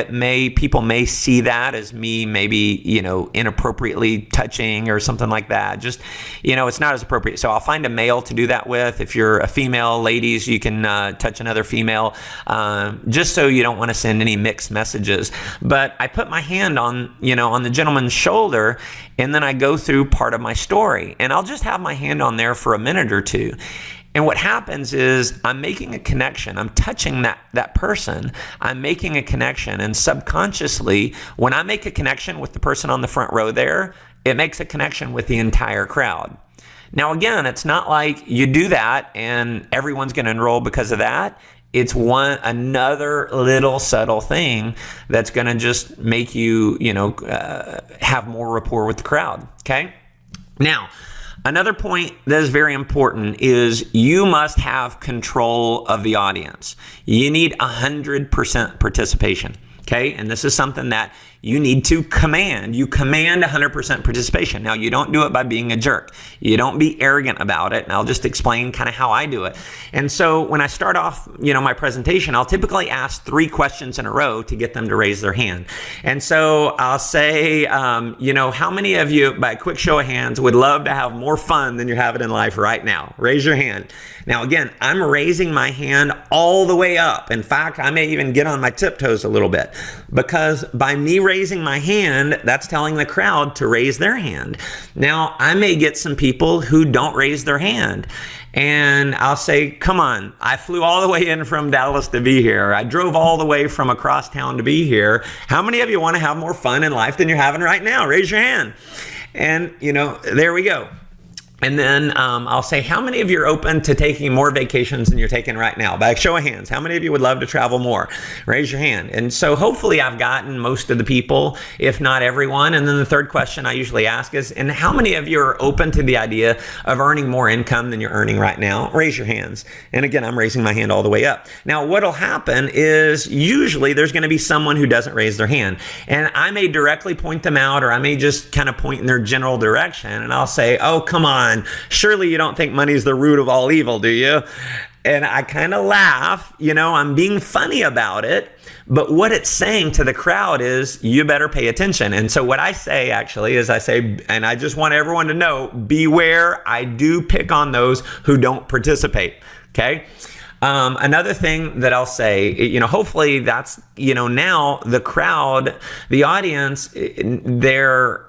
people may see that as me maybe, inappropriately touching or something like that. Just, it's not as appropriate. So I'll find a male to do that with. If you're a female, ladies, you can touch another female, just so you don't want to send any mixed messages. But I put my hand on the gentleman's shoulder, and then I go through part of my story. And I'll just have my hand on there for a minute or two. And what happens is I'm making a connection. I'm touching that person. I'm making a connection. And subconsciously, when I make a connection with the person on the front row there, it makes a connection with the entire crowd. Now, again, it's not like you do that and everyone's going to enroll because of that. It's another little subtle thing that's going to just make you, have more rapport with the crowd. Okay. Now, another point that is very important is you must have control of the audience. You need 100% participation. Okay. And this is something that you need to command. You command 100% participation. Now, you don't do it by being a jerk. You don't be arrogant about it. And I'll just explain kind of how I do it. And so when I start off, my presentation, I'll typically ask 3 questions in a row to get them to raise their hand. And so I'll say, how many of you, by a quick show of hands, would love to have more fun than you're having in life right now? Raise your hand. Now, again, I'm raising my hand all the way up. In fact, I may even get on my tiptoes a little bit, because by me raising my hand, that's telling the crowd to raise their hand. Now, I may get some people who don't raise their hand. And I'll say, come on, I flew all the way in from Dallas to be here. I drove all the way from across town to be here. How many of you want to have more fun in life than you're having right now? Raise your hand. And, there we go. And then I'll say, how many of you are open to taking more vacations than you're taking right now? By a show of hands, how many of you would love to travel more? Raise your hand. And so hopefully I've gotten most of the people, if not everyone. And then the third question I usually ask is, and how many of you are open to the idea of earning more income than you're earning right now? Raise your hands. And again, I'm raising my hand all the way up. Now, what'll happen is usually there's going to be someone who doesn't raise their hand. And I may directly point them out, or I may just kind of point in their general direction. And I'll say, oh, come on. Surely you don't think money is the root of all evil, do you? And I kind of laugh, I'm being funny about it. But what it's saying to the crowd is, you better pay attention. And so what I say actually is and I just want everyone to know, beware, I do pick on those who don't participate. Okay. Another thing that I'll say, hopefully that's, now the crowd, the audience, they're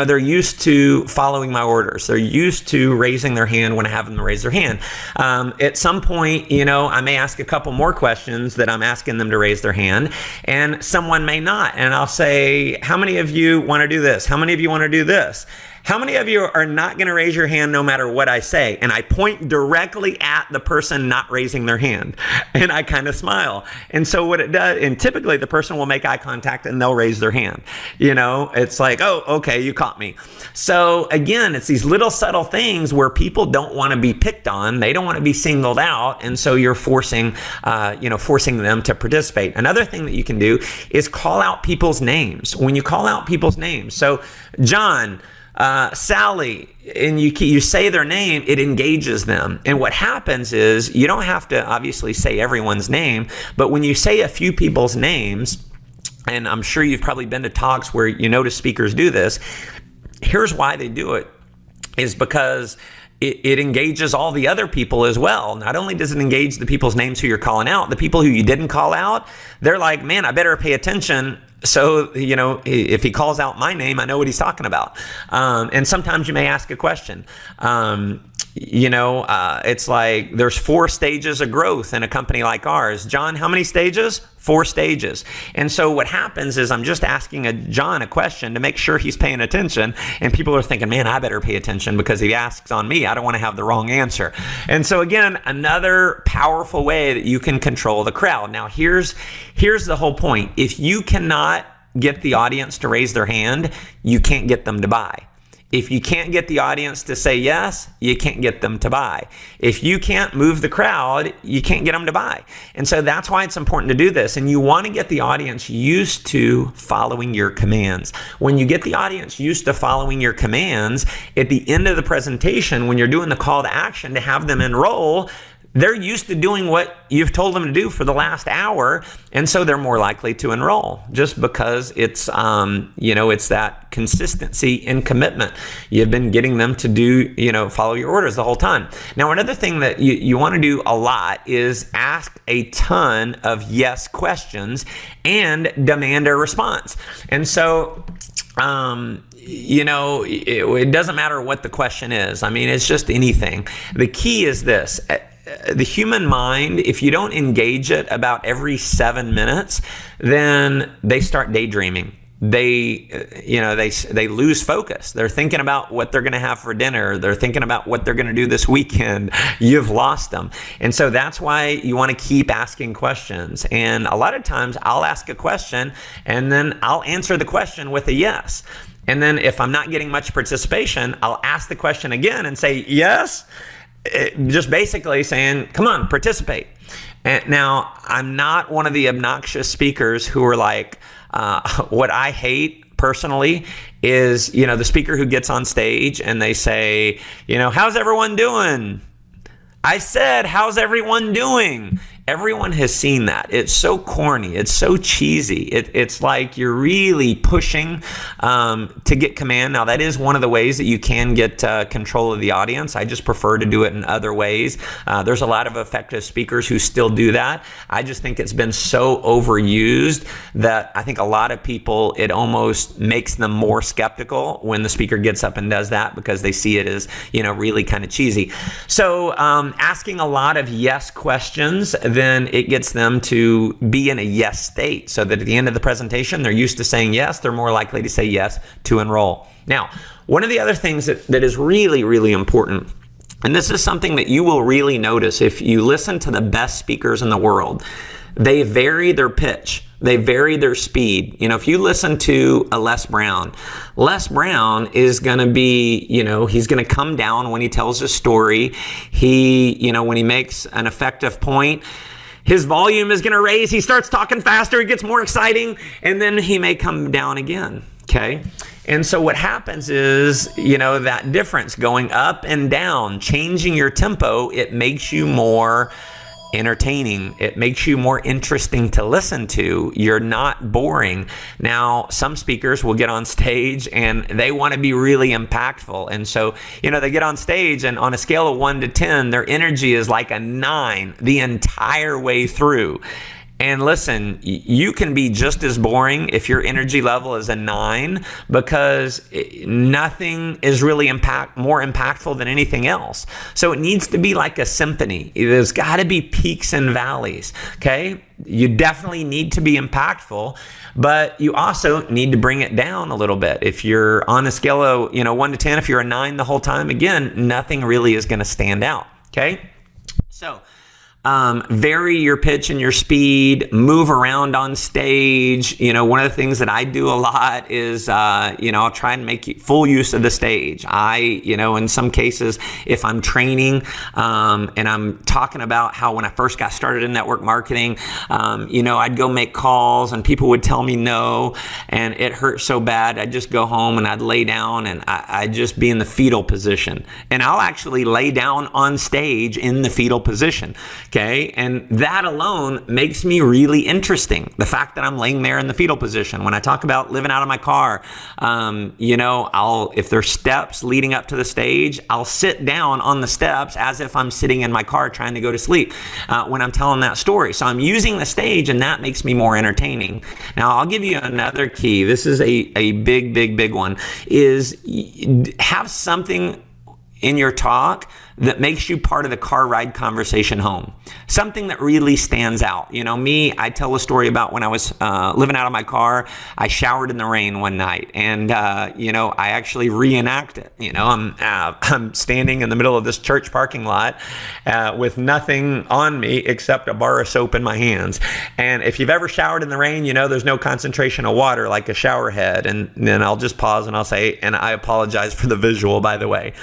they're used to following my orders. They're used to raising their hand when I have them to raise their hand. At some point, I may ask a couple more questions that I'm asking them to raise their hand, and someone may not. And I'll say, how many of you want to do this? How many of you want to do this? How many of you are not going to raise your hand no matter what I say? And I point directly at the person not raising their hand, and I kind of smile. And so what it does, and typically the person will make eye contact and they'll raise their hand. It's like, oh, okay, you caught me. So again, it's these little subtle things where people don't want to be picked on. They don't want to be singled out. And so you're forcing them to participate. Another thing that you can do is call out people's names. When you call out people's names, so John, Sally, and you say their name, it engages them. And what happens is you don't have to obviously say everyone's name, but when you say a few people's names, and I'm sure you've probably been to talks where you notice speakers do this, here's why they do it, is because it engages all the other people as well. Not only does it engage the people's names who you're calling out, the people who you didn't call out, they're like, man, I better pay attention. So, if he calls out my name, I know what he's talking about. And sometimes you may ask a question. It's like there's 4 stages of growth in a company like ours. John, how many stages? 4 stages. And so what happens is I'm just asking John a question to make sure he's paying attention. And people are thinking, man, I better pay attention because he asks on me. I don't want to have the wrong answer. And so again, another powerful way that you can control the crowd. Now, here's the whole point. If you cannot get the audience to raise their hand, you can't get them to buy. If you can't get the audience to say yes, you can't get them to buy. If you can't move the crowd, you can't get them to buy. And so that's why it's important to do this. And you want to get the audience used to following your commands. When you get the audience used to following your commands, at the end of the presentation, when you're doing the call to action to have them enroll, they're used to doing what you've told them to do for the last hour, and so they're more likely to enroll just because it's that consistency and commitment. You've been getting them to do, follow your orders the whole time. Now, another thing that you want to do a lot is ask a ton of yes questions and demand a response. And so, it doesn't matter what the question is. I mean, it's just anything. The key is this. The human mind, if you don't engage it about every 7 minutes, then they start daydreaming. They lose focus. They're thinking about what they're going to have for dinner. They're thinking about what they're going to do this weekend. You've lost them. And so that's why you want to keep asking questions. And a lot of times I'll ask a question and then I'll answer the question with a yes. And then if I'm not getting much participation, I'll ask the question again and say yes. Just basically saying, come on, participate. And now, I'm not one of the obnoxious speakers who are like, what I hate personally is, the speaker who gets on stage and they say, how's everyone doing? I said, how's everyone doing? Everyone has seen that. It's so corny. It's so cheesy. It's like you're really pushing to get command. Now, that is one of the ways that you can get control of the audience. I just prefer to do it in other ways. There's a lot of effective speakers who still do that. I just think it's been so overused that I think a lot of people, it almost makes them more skeptical when the speaker gets up and does that because they see it as, really kind of cheesy. So asking a lot of yes questions, then it gets them to be in a yes state so that at the end of the presentation, they're used to saying yes. They're more likely to say yes to enroll. Now, one of the other things that is really, really important, and this is something that you will really notice if you listen to the best speakers in the world, they vary their pitch. They vary their speed. If you listen to a Les Brown is going to be, he's going to come down when he tells a story. When he makes an effective point, his volume is going to raise. He starts talking faster. It gets more exciting. And then he may come down again. Okay. And so what happens is, that difference going up and down, changing your tempo, it makes you more entertaining. It makes you more interesting to listen to. You're not boring. Now, some speakers will get on stage and they want to be really impactful. And so, they get on stage and on a scale of 1 to 10, their energy is like a 9 the entire way through. And listen, you can be just as boring if your energy level is a 9, because nothing is really more impactful than anything else. So it needs to be like a symphony. There's got to be peaks and valleys, okay? You definitely need to be impactful, but you also need to bring it down a little bit. If you're on a scale of 1 to 10, if you're a 9 the whole time, again, nothing really is going to stand out, okay? So vary your pitch and your speed, move around on stage. One of the things that I do a lot is, I'll try and make full use of the stage. In some cases, if I'm training, and I'm talking about how when I first got started in network marketing, I'd go make calls and people would tell me no, and it hurt so bad. I'd just go home and I'd lay down and I'd just be in the fetal position. And I'll actually lay down on stage in the fetal position. Okay, and that alone makes me really interesting. The fact that I'm laying there in the fetal position. When I talk about living out of my car, if there's steps leading up to the stage, I'll sit down on the steps as if I'm sitting in my car trying to go to sleep when I'm telling that story. So I'm using the stage, and that makes me more entertaining. Now, I'll give you another key. This is a big one, is have something in your talk that makes you part of the car ride conversation home. Something that really stands out. Me, I tell a story about when I was living out of my car. I showered in the rain one night, and I actually reenact it. I'm standing in the middle of this church parking lot with nothing on me except a bar of soap in my hands. And if you've ever showered in the rain, there's no concentration of water like a shower head. And then I'll just pause and I'll say, and I apologize for the visual, by the way.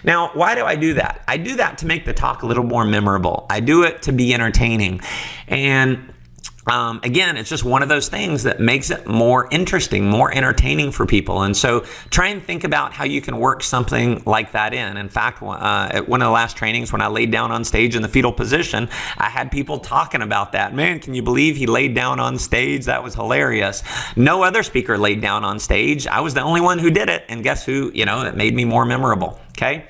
Now, why do I do that? I do that to make the talk a little more memorable. I do it to be entertaining. And again, it's just one of those things that makes it more interesting, more entertaining for people. And so try and think about how you can work something like that in. In fact, at one of the last trainings, when I laid down on stage in the fetal position, I had people talking about that. Man, can you believe he laid down on stage? That was hilarious. No other speaker laid down on stage. I was the only one who did it. And guess who? It made me more memorable. Okay.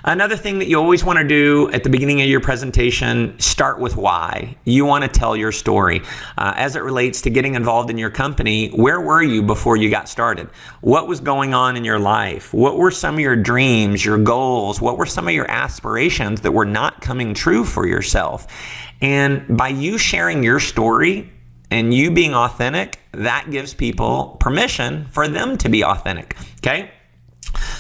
Another thing that you always want to do at the beginning of your presentation, start with why. You want to tell your story. As it relates to getting involved in your company, where were you before you got started? What was going on in your life? What were some of your dreams, your goals? What were some of your aspirations that were not coming true for yourself? And by you sharing your story and you being authentic, that gives people permission for them to be authentic. Okay?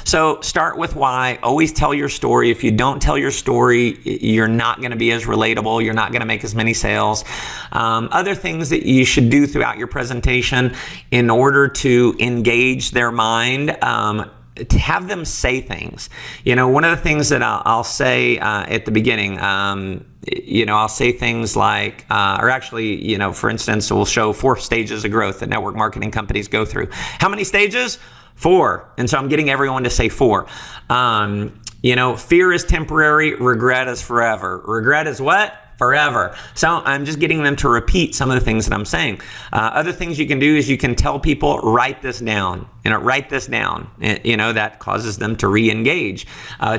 So start with why. Always tell your story. If you don't tell your story, you're not going to be as relatable. You're not going to make as many sales. Other things that you should do throughout your presentation in order to engage their mind, to have them say things. One of the things that I'll say at the beginning, I'll say things like, for instance, we'll show 4 stages of growth that network marketing companies go through. How many stages? 4. And so I'm getting everyone to say 4. Fear is temporary. Regret is forever. Regret is what? Forever. So I'm just getting them to repeat some of the things that I'm saying. Other things you can do is you can tell people, write this down. Write this down. That causes them to re-engage.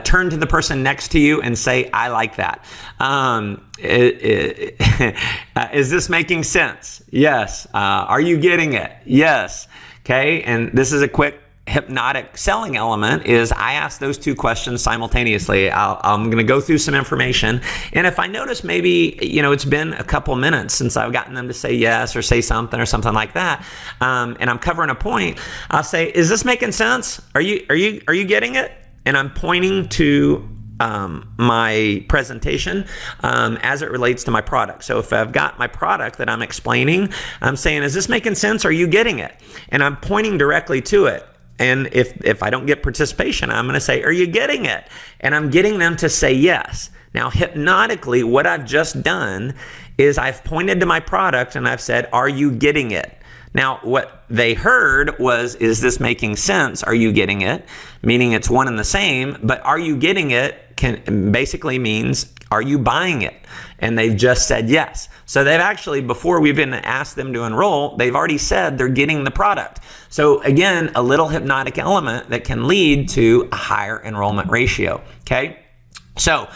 Turn to the person next to you and say, I like that. Is this making sense? Yes. Are you getting it? Yes. Okay. And this is a quick hypnotic selling element, is I ask those 2 questions simultaneously. I'm going to go through some information, and if I notice maybe it's been a couple minutes since I've gotten them to say yes or say something or something like that, and I'm covering a point, I'll say, is this making sense? Are you getting it? And I'm pointing to my presentation as it relates to my product. So if I've got my product that I'm explaining, I'm saying, is this making sense? Are you getting it? And I'm pointing directly to it. And if I don't get participation, I'm going to say, are you getting it? And I'm getting them to say yes. Now, hypnotically, what I've just done is I've pointed to my product and I've said, are you getting it? Now, what they heard was, is this making sense? Are you getting it? Meaning it's one and the same, but are you getting it basically means, are you buying it? And they've just said yes. So they've actually, before we've even asked them to enroll, they've already said they're getting the product. So again, a little hypnotic element that can lead to a higher enrollment ratio. Okay. So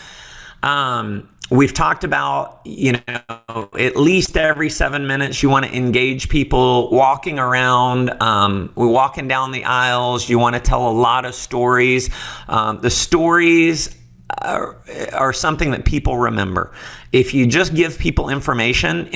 we've talked about, at least every 7 minutes, you want to engage people walking around, we're walking down the aisles. You want to tell a lot of stories. The stories are something that people remember. If you just give people information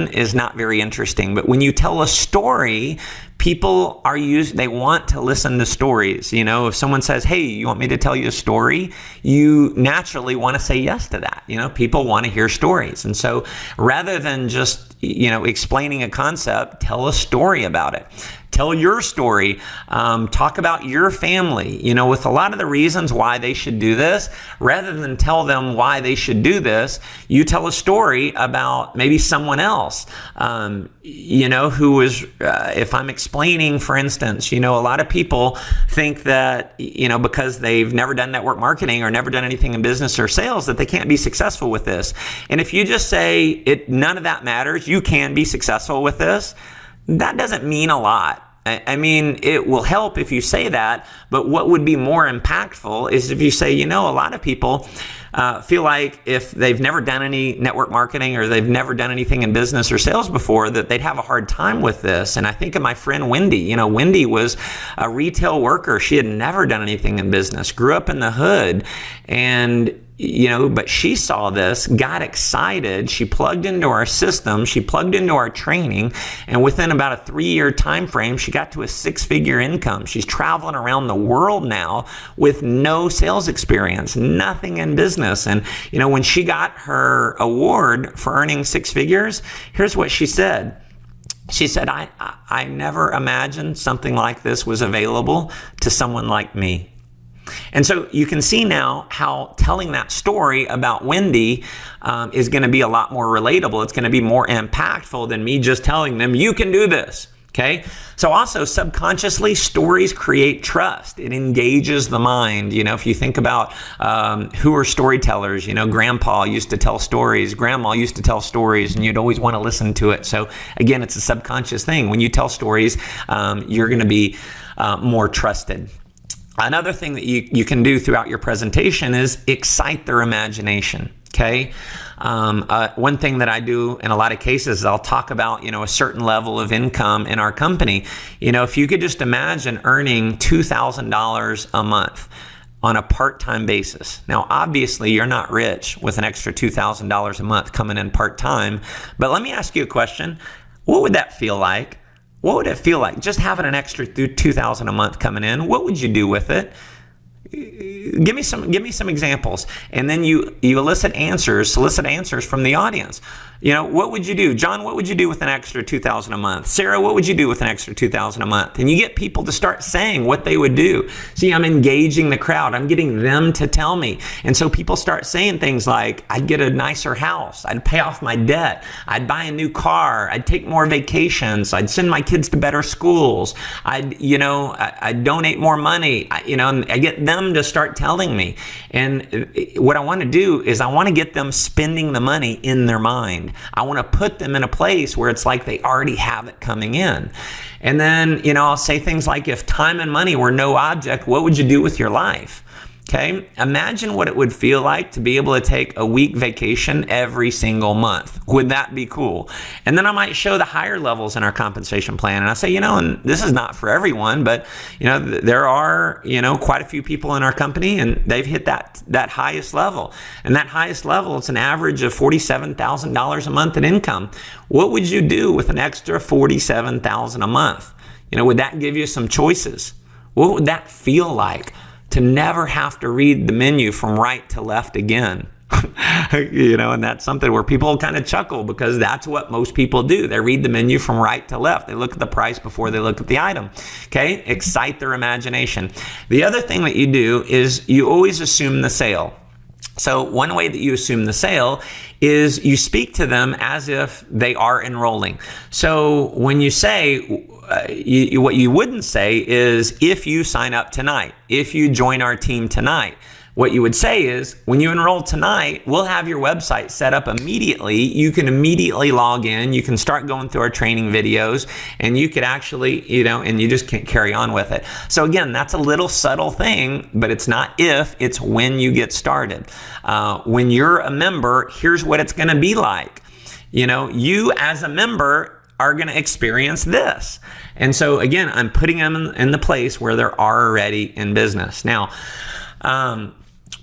is not very interesting. But when you tell a story, people they want to listen to stories. If someone says, hey, you want me to tell you a story? You naturally want to say yes to that. People want to hear stories. And so rather than just, explaining a concept, tell a story about it. Tell your story. Talk about your family, with a lot of the reasons why they should do this. Rather than tell them why they should do this, you tell a story about maybe someone else, who is, if I'm explaining, for instance, a lot of people think that, because they've never done network marketing or never done anything in business or sales, that they can't be successful with this. And if you just say none of that matters, you can be successful with this, that doesn't mean a lot. I mean, it will help if you say that, but what would be more impactful is if you say, a lot of people feel like if they've never done any network marketing or they've never done anything in business or sales before, that they'd have a hard time with this. And I think of my friend Wendy. Wendy was a retail worker. She had never done anything in business, grew up in the hood, and but she saw this, got excited. She plugged into our system. She plugged into our training. And within about a 3-year time frame, she got to a 6-figure income. She's traveling around the world now with no sales experience, nothing in business. And, when she got her award for earning 6 figures, here's what she said. She said, I never imagined something like this was available to someone like me. And so you can see now how telling that story about Wendy is going to be a lot more relatable. It's going to be more impactful than me just telling them, you can do this. Okay. So also subconsciously, stories create trust. It engages the mind. If you think about who are storytellers, grandpa used to tell stories, grandma used to tell stories, and you'd always want to listen to it. So again, it's a subconscious thing. When you tell stories, you're going to be more trusted. Another thing that you can do throughout your presentation is excite their imagination. Okay. One thing that I do in a lot of cases is I'll talk about, a certain level of income in our company. If you could just imagine earning $2,000 a month on a part-time basis. Now, obviously, you're not rich with an extra $2,000 a month coming in part-time. But let me ask you a question. What would that feel like? What would it feel like just having an extra $2,000 a month coming in? What would you do with it? Give me some examples, and then you solicit answers from the audience. What would you do? John, what would you do with an extra $2,000 a month? Sarah, what would you do with an extra $2,000 a month? And you get people to start saying what they would do. See, I'm engaging the crowd. I'm getting them to tell me. And so people start saying things like, I'd get a nicer house. I'd pay off my debt. I'd buy a new car. I'd take more vacations. I'd send my kids to better schools. I'd donate more money. And I get them to start telling me. And what I want to do is I want to get them spending the money in their mind. I want to put them in a place where it's like they already have it coming in. And then, I'll say things like, if time and money were no object, what would you do with your life? Okay, imagine what it would feel like to be able to take a week vacation every single month. Would that be cool? And then I might show the higher levels in our compensation plan. And I say, and this is not for everyone, but, there are, quite a few people in our company and they've hit that highest level. And that highest level, it's an average of $47,000 a month in income. What would you do with an extra $47,000 a month? Would that give you some choices? What would that feel like? To never have to read the menu from right to left again. And that's something where people kind of chuckle because that's what most people do. They read the menu from right to left. They look at the price before they look at the item. Okay, excite their imagination. The other thing that you do is you always assume the sale. So one way that you assume the sale is you speak to them as if they are enrolling. So when you say, what you wouldn't say is, if you sign up tonight, if you join our team tonight. What you would say is, when you enroll tonight, we'll have your website set up immediately. You can immediately log in. You can start going through our training videos, and you could actually, and you just can't carry on with it. So again, that's a little subtle thing, but it's not if, it's when you get started. When you're a member, here's what it's going to be like. You as a member are going to experience this. And so again, I'm putting them in the place where they're already in business. Now,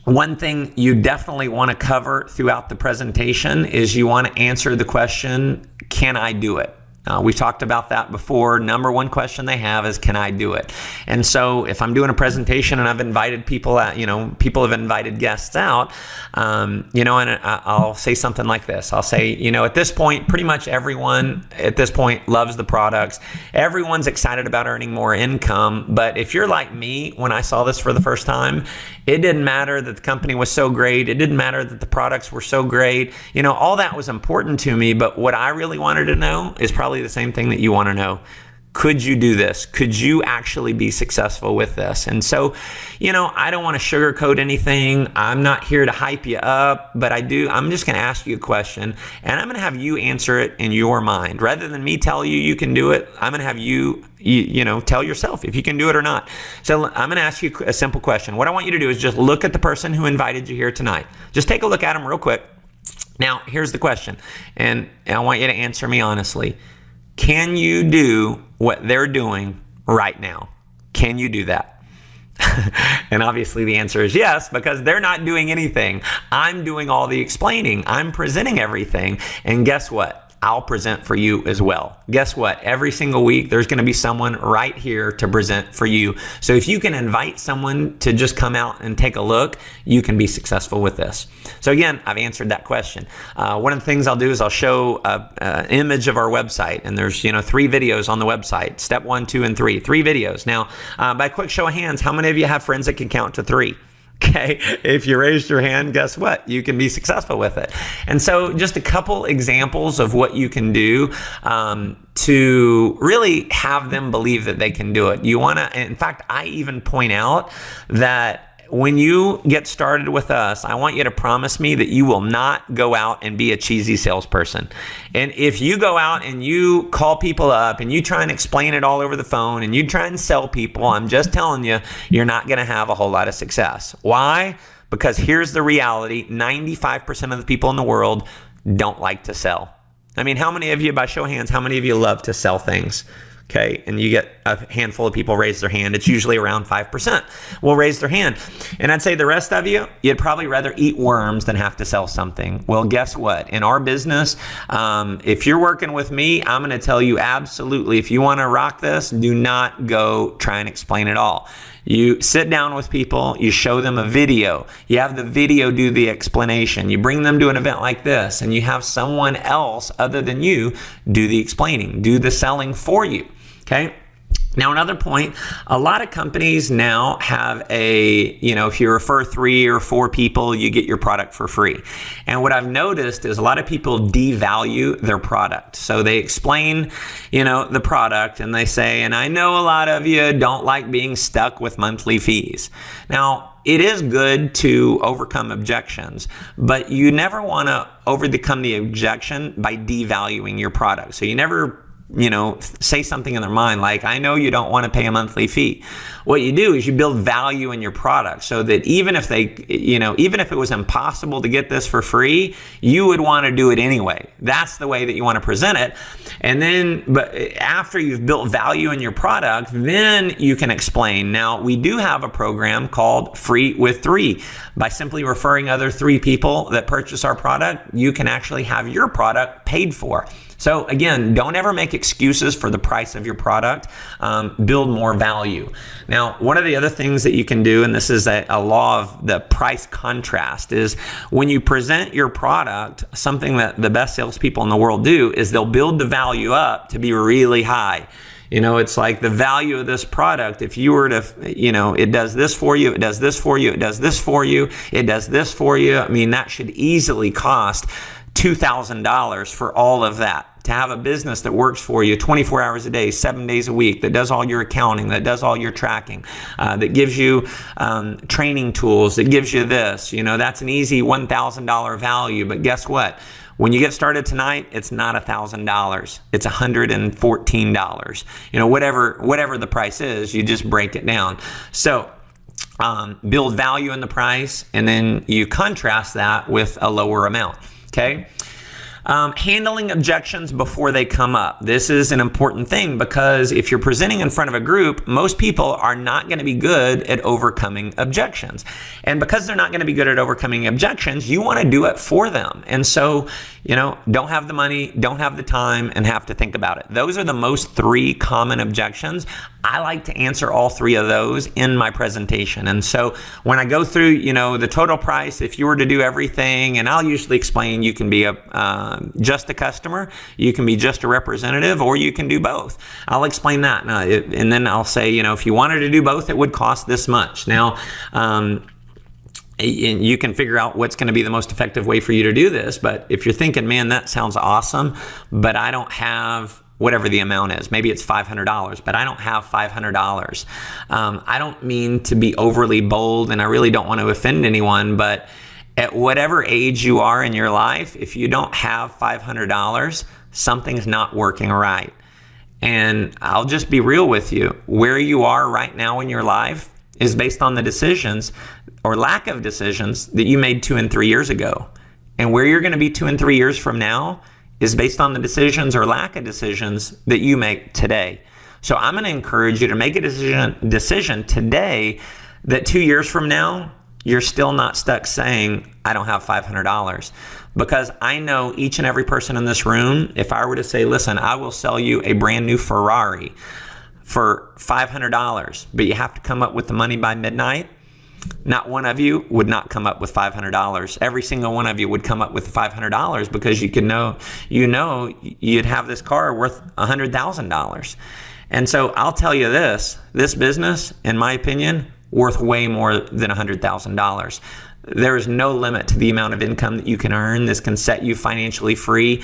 one thing you definitely want to cover throughout the presentation is you want to answer the question, can I do it? We talked about that before. Number one question they have is, can I do it? And so if I'm doing a presentation and I've invited people out, people have invited guests out, and I'll say something like this. I'll say, at this point, pretty much everyone at this point loves the products. Everyone's excited about earning more income. But if you're like me, when I saw this for the first time, it didn't matter that the company was so great. It didn't matter that the products were so great. All that was important to me. But what I really wanted to know is probably the same thing that you want to know. Could you do this? Could you actually be successful with this? And so, I don't want to sugarcoat anything. I'm not here to hype you up, but I'm just going to ask you a question, and I'm going to have you answer it in your mind. Rather than me tell you you can do it, I'm going to have you tell yourself if you can do it or not. So I'm going to ask you a simple question. What I want you to do is just look at the person who invited you here tonight. Just take a look at them real quick. Now, here's the question, and I want you to answer me honestly. Can you do what they're doing right now? Can you do that? And obviously the answer is yes, because they're not doing anything. I'm doing all the explaining. I'm presenting everything. And guess what? I'll present for you as well. Guess what? Every single week, there's going to be someone right here to present for you. So if you can invite someone to just come out and take a look, you can be successful with this. So again, I've answered that question. One of the things I'll do is I'll show an image of our website, and there's 3 videos on the website, step 1, 2, and 3 videos. Now, by a quick show of hands, how many of you have friends that can count to 3? Okay, if you raised your hand, guess what? You can be successful with it. And so just a couple examples of what you can do to really have them believe that they can do it. You want to, in fact, I even point out that when you get started with us, I want you to promise me that you will not go out and be a cheesy salesperson. And if you go out and you call people up and you try and explain it all over the phone and you try and sell people, I'm just telling you, you're not going to have a whole lot of success. Why? Because here's the reality. 95% of the people in the world don't like to sell. I mean, how many of you, by show of hands, how many of you love to sell things? Okay, and you get a handful of people raise their hand. It's usually around 5% will raise their hand. And I'd say the rest of you, you'd probably rather eat worms than have to sell something. Well, guess what? In our business, if you're working with me, I'm going to tell you absolutely, if you want to rock this, do not go try and explain it all. You sit down with people, you show them a video, you have the video do the explanation, you bring them to an event like this, and you have someone else other than you do the explaining, do the selling for you. Okay. Now, another point, a lot of companies now have if you refer 3 or 4 people, you get your product for free. And what I've noticed is a lot of people devalue their product. So they explain, the product, and they say, and I know a lot of you don't like being stuck with monthly fees. Now, it is good to overcome objections, but you never want to overcome the objection by devaluing your product. So you never say something in their mind like, I know you don't want to pay a monthly fee. What you do is you build value in your product so that even if even if it was impossible to get this for free, you would want to do it anyway. That's the way that you want to present it. And then, but after you've built value in your product, then you can explain. Now, we do have a program called Free with 3. By simply referring other 3 people that purchase our product, you can actually have your product paid for. So again, don't ever make excuses for the price of your product. Build more value. Now, one of the other things that you can do, and this is a law of the price contrast, is when you present your product, something that the best salespeople in the world do is they'll build the value up to be really high. It's like the value of this product. If you were to, it does this for you, it does this for you, it does this for you, it does this for you. I mean, that should easily cost $2,000 for all of that. to have a business that works for you 24 hours a day, 7 days a week, that does all your accounting, that does all your tracking, that gives you training tools, that gives you this, that's an easy $1,000 value. But guess what? When you get started tonight, it's not $1,000. It's $114. Whatever the price is, you just break it down. So build value in the price, and then you contrast that with a lower amount. Okay. Handling objections before they come up. This is an important thing, because if you're presenting in front of a group, most people are not going to be good at overcoming objections. And because they're not going to be good at overcoming objections, you want to do it for them. And so, don't have the money, don't have the time, and have to think about it. Those are the most 3 common objections. I like to answer all 3 of those in my presentation. And so when I go through, the total price, if you were to do everything, and I'll usually explain, you can be just a customer, you can be just a representative, or you can do both. I'll explain that. And then I'll say, if you wanted to do both, it would cost this much. Now, you can figure out what's going to be the most effective way for you to do this. But if you're thinking, man, that sounds awesome, but I don't have whatever the amount is, maybe it's $500, but I don't have $500. I don't mean to be overly bold, and I really don't want to offend anyone, but at whatever age you are in your life, if you don't have $500, something's not working right. And I'll just be real with you. Where you are right now in your life is based on the decisions or lack of decisions that you made 2 and 3 years ago. And where you're going to be 2 and 3 years from now is based on the decisions or lack of decisions that you make today. So I'm going to encourage you to make a decision today that 2 years from now, you're still not stuck saying, I don't have $500. Because I know each and every person in this room, if I were to say, listen, I will sell you a brand new Ferrari for $500, but you have to come up with the money by midnight, not one of you would not come up with $500. Every single one of you would come up with $500, because you'd have this car worth $100,000. And so I'll tell you this business, in my opinion, worth way more than $100,000. There is no limit to the amount of income that you can earn. This can set you financially free.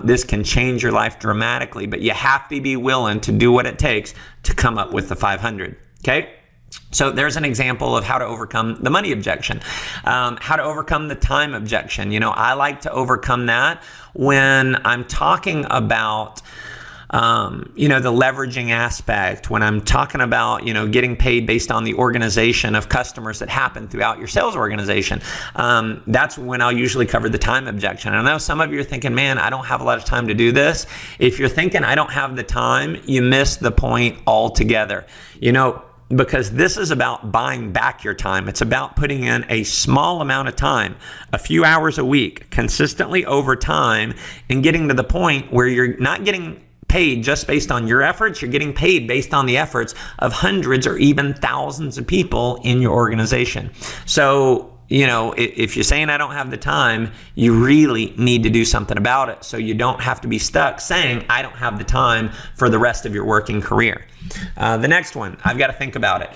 This can change your life dramatically, but you have to be willing to do what it takes to come up with the 500. Okay? So there's an example of how to overcome the money objection. How to overcome the time objection. I like to overcome that when I'm talking about the leveraging aspect, when I'm talking about, getting paid based on the organization of customers that happen throughout your sales organization. That's when I'll usually cover the time objection. I know some of you are thinking, man, I don't have a lot of time to do this. If you're thinking I don't have the time, you miss the point altogether. Because this is about buying back your time. It's about putting in a small amount of time, a few hours a week, consistently over time, and getting to the point where you're not getting paid just based on your efforts. You're getting paid based on the efforts of hundreds or even thousands of people in your organization. So, if you're saying I don't have the time, you really need to do something about it, so you don't have to be stuck saying I don't have the time for the rest of your working career. The next one, I've got to think about it.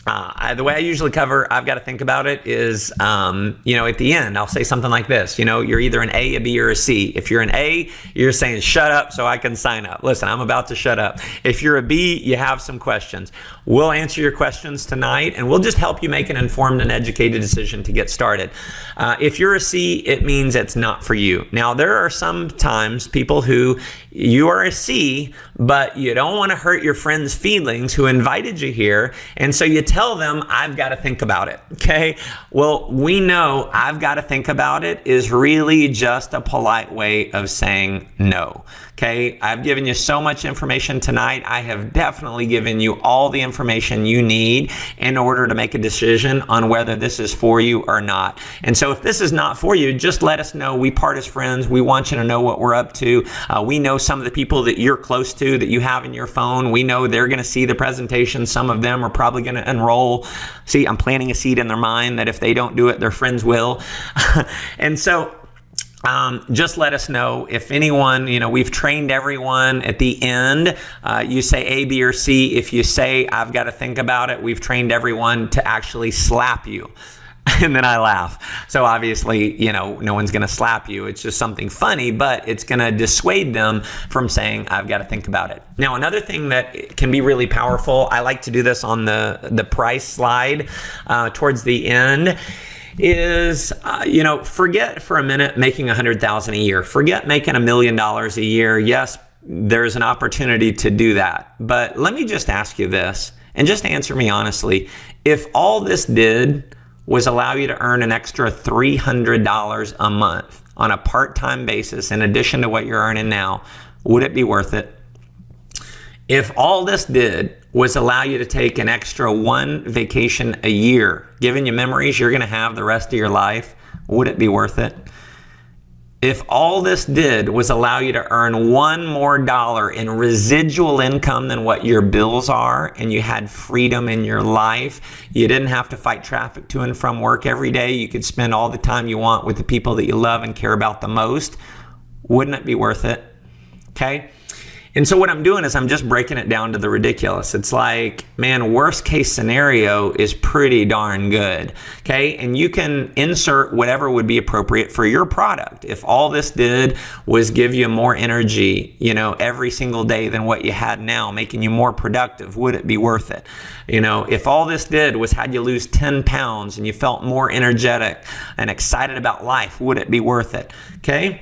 The way I usually cover I've got to think about it is, at the end, I'll say something like this. You're either an A, a B, or a C. If you're an A, you're saying, shut up so I can sign up. Listen, I'm about to shut up. If you're a B, you have some questions. We'll answer your questions tonight, and we'll just help you make an informed and educated decision to get started. If you're a C, it means it's not for you. Now, there are sometimes people who you are a C, but you don't want to hurt your friends' feelings who invited you here, and so you tell them, I've got to think about it. Okay? Well, we know I've got to think about it is really just a polite way of saying no. Okay? I've given you so much information tonight. I have definitely given you all the information you need in order to make a decision on whether this is for you or not. And so if this is not for you, just let us know. We part as friends. We want you to know what we're up to. We know some of the people that you're close to, that you have in your phone. We know they're going to see the presentation. Some of them are probably going to enroll. See, I'm planting a seed in their mind that if they don't do it, their friends will. And so just let us know. If anyone, we've trained everyone at the end. You say A, B, or C. If you say, I've got to think about it, we've trained everyone to actually slap you. And then I laugh. So obviously, no one's going to slap you. It's just something funny, but it's going to dissuade them from saying, I've got to think about it. Now, another thing that can be really powerful, I like to do this on the price slide towards the end, is, forget for a minute making $100,000 a year. Forget making $1 million a year. Yes, there's an opportunity to do that. But let me just ask you this, and just answer me honestly. If all this did was allow you to earn an extra $300 a month on a part-time basis in addition to what you're earning now, would it be worth it? If all this did was allow you to take an extra one vacation a year, giving you memories you're going to have the rest of your life, would it be worth it? If all this did was allow you to earn one more dollar in residual income than what your bills are, and you had freedom in your life, you didn't have to fight traffic to and from work every day, you could spend all the time you want with the people that you love and care about the most, wouldn't it be worth it? Okay? And so what I'm doing is I'm just breaking it down to the ridiculous. It's like, man, worst case scenario is pretty darn good, okay? And you can insert whatever would be appropriate for your product. If all this did was give you more energy, every single day than what you had now, making you more productive, would it be worth it? If all this did was had you lose 10 pounds and you felt more energetic and excited about life, would it be worth it? Okay?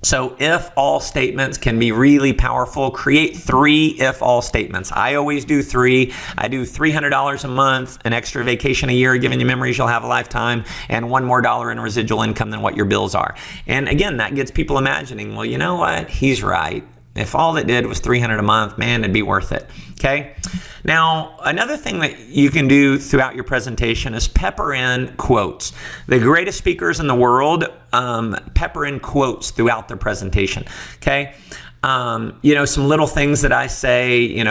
So if all statements can be really powerful. Create 3 if all statements. I always do 3. I do $300 a month, an extra vacation a year, giving you memories you'll have a lifetime, and one more dollar in residual income than what your bills are. And again, that gets people imagining, well, you know what? He's right. If all it did was $300 a month, man, it'd be worth it. Okay? Now, another thing that you can do throughout your presentation is pepper in quotes. The greatest speakers in the world pepper in quotes throughout their presentation. Okay? Some little things that I say,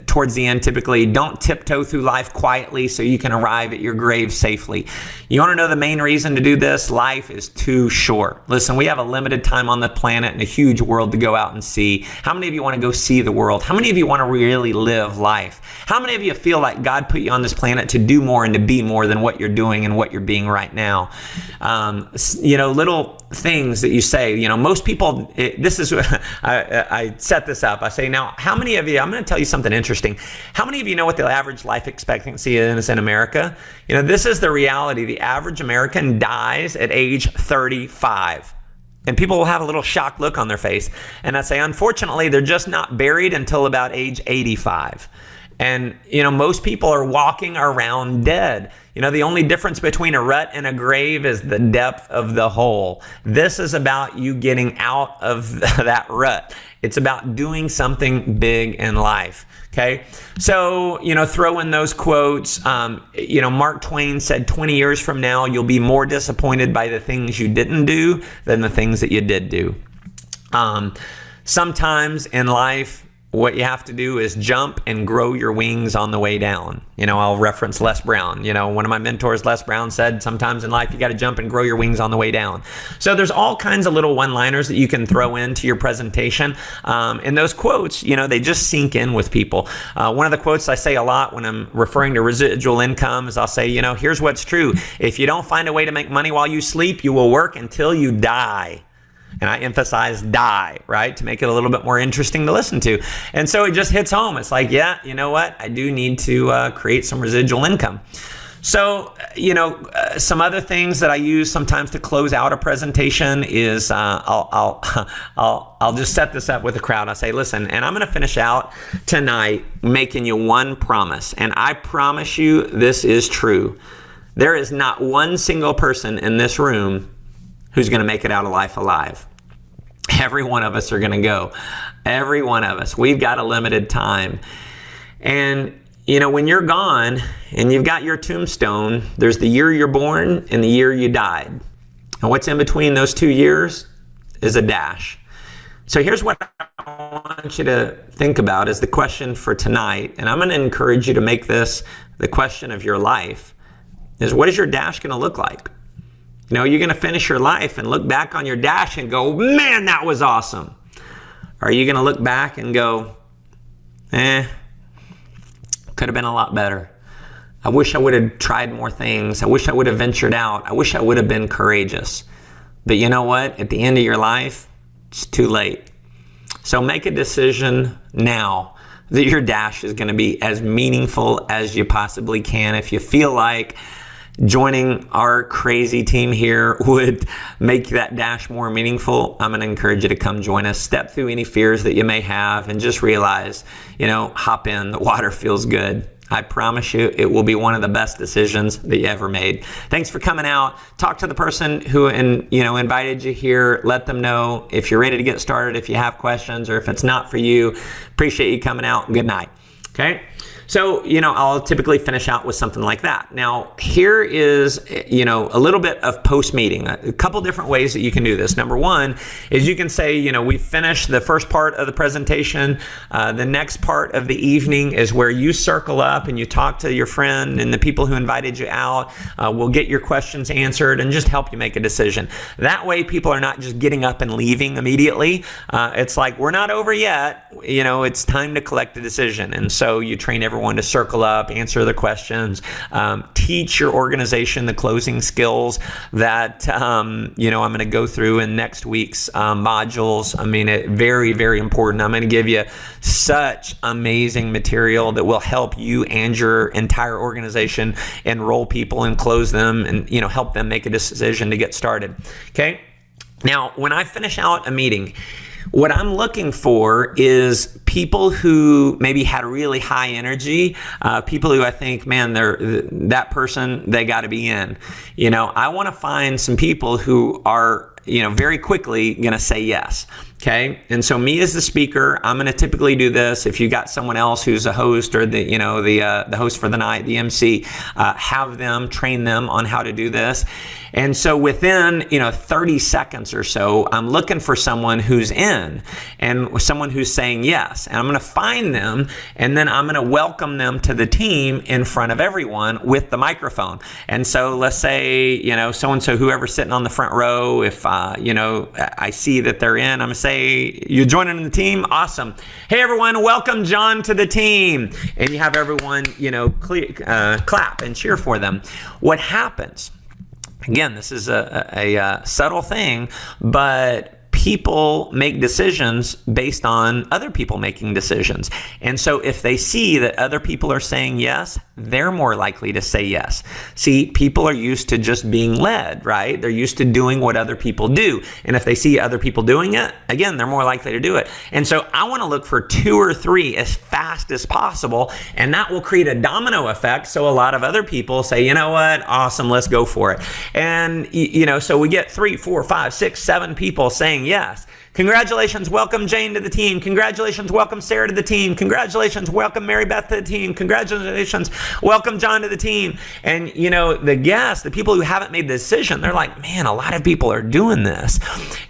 towards the end, typically, don't tiptoe through life quietly so you can arrive at your grave safely. You want to know the main reason to do this? Life is too short. Listen, we have a limited time on the planet and a huge world to go out and see. How many of you want to go see the world? How many of you want to really live life? How many of you feel like God put you on this planet to do more and to be more than what you're doing and what you're being right now? Little things that you say, most people, this is, I set this up. I say, now, how many of you, I'm going to tell you something interesting. How many of you know what the average life expectancy is in America? This is the reality. The average American dies at age 35. And people will have a little shocked look on their face. And I say, unfortunately, they're just not buried until about age 85. And, most people are walking around dead. The only difference between a rut and a grave is the depth of the hole. This is about you getting out of that rut. It's about doing something big in life. Okay. So, throw in those quotes. Mark Twain said 20 years from now, you'll be more disappointed by the things you didn't do than the things that you did do. Sometimes in life, what you have to do is jump and grow your wings on the way down. I'll reference Les Brown. One of my mentors, Les Brown, said sometimes in life you got to jump and grow your wings on the way down. So there's all kinds of little one-liners that you can throw into your presentation. And those quotes, they just sink in with people. One of the quotes I say a lot when I'm referring to residual income is I'll say, here's what's true. If you don't find a way to make money while you sleep, you will work until you die. And I emphasize die, right? To make it a little bit more interesting to listen to. And so it just hits home. It's like, yeah, you know what? I do need to create some residual income. So, some other things that I use sometimes to close out a presentation is I'll just set this up with the crowd. I say, listen, and I'm going to finish out tonight making you one promise. And I promise you this is true. There is not one single person in this room who's going to make it out of life alive. Every one of us are going to go. Every one of us. We've got a limited time. And, when you're gone and you've got your tombstone, there's the year you're born and the year you died. And what's in between those 2 years is a dash. So here's what I want you to think about as the question for tonight. And I'm going to encourage you to make this the question of your life, is what is your dash going to look like? You're going to finish your life and look back on your dash and go, man, that was awesome. Or are you going to look back and go, could have been a lot better? I wish I would have tried more things. I wish I would have ventured out. I wish I would have been courageous. But you know what? At the end of your life, it's too late. So make a decision now that your dash is going to be as meaningful as you possibly can. If you feel like joining our crazy team here would make that dash more meaningful, I'm going to encourage you to come join us. Step through any fears that you may have and just realize, hop in. The water feels good. I promise you it will be one of the best decisions that you ever made. Thanks for coming out. Talk to the person who invited you here. Let them know if you're ready to get started, if you have questions, or if it's not for you. Appreciate you coming out. Good night. Okay? So, I'll typically finish out with something like that. Now, here is, a little bit of post-meeting. A couple different ways that you can do this. Number one is you can say, we finished the first part of the presentation. The next part of the evening is where you circle up and you talk to your friend and the people who invited you out. We'll get your questions answered and just help you make a decision. That way, people are not just getting up and leaving immediately. It's like, we're not over yet. It's time to collect a decision. And so you train everyone to circle up, answer the questions, teach your organization the closing skills that I'm going to go through in next week's modules. Very, very important. I'm going to give you such amazing material that will help you and your entire organization enroll people and close them and help them make a decision to get started. Okay. Now, when I finish out a meeting, what I'm looking for is people who maybe had really high energy, people who I think, man, that person, they got to be in. I want to find some people who are, very quickly going to say yes. Okay. And so me as the speaker, I'm going to typically do this. If you got someone else who's a host or the host for the night, the MC, have them, train them on how to do this. And so within, 30 seconds or so, I'm looking for someone who's in and someone who's saying yes. And I'm going to find them and then I'm going to welcome them to the team in front of everyone with the microphone. And so let's say, so-and-so, whoever's sitting on the front row, if, I see that they're in, I'm going to say, you joining the team? Awesome. Hey, everyone, welcome John to the team. And you have everyone, clap and cheer for them. What happens? Again, this is a subtle thing, but people make decisions based on other people making decisions. And so if they see that other people are saying yes, they're more likely to say yes. See, people are used to just being led, right? They're used to doing what other people do. And if they see other people doing it, again, they're more likely to do it. And so I want to look for 2 or 3 as fast as possible. And that will create a domino effect. So a lot of other people say, you know what? Awesome. Let's go for it. And, so we get 3, 4, 5, 6, 7 people saying yes. Congratulations, welcome Jane to the team. Congratulations, welcome Sarah to the team. Congratulations, welcome Mary Beth to the team. Congratulations, welcome John to the team. And the guests, the people who haven't made the decision, they're like, man, a lot of people are doing this.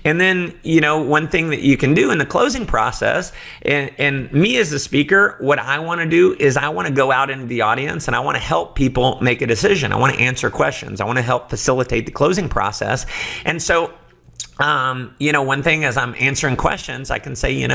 And then, one thing that you can do in the closing process, and me as the speaker, what I want to do is I want to go out into the audience and I want to help people make a decision. I want to answer questions. I want to help facilitate the closing process. And so one thing as I'm answering questions, I can say,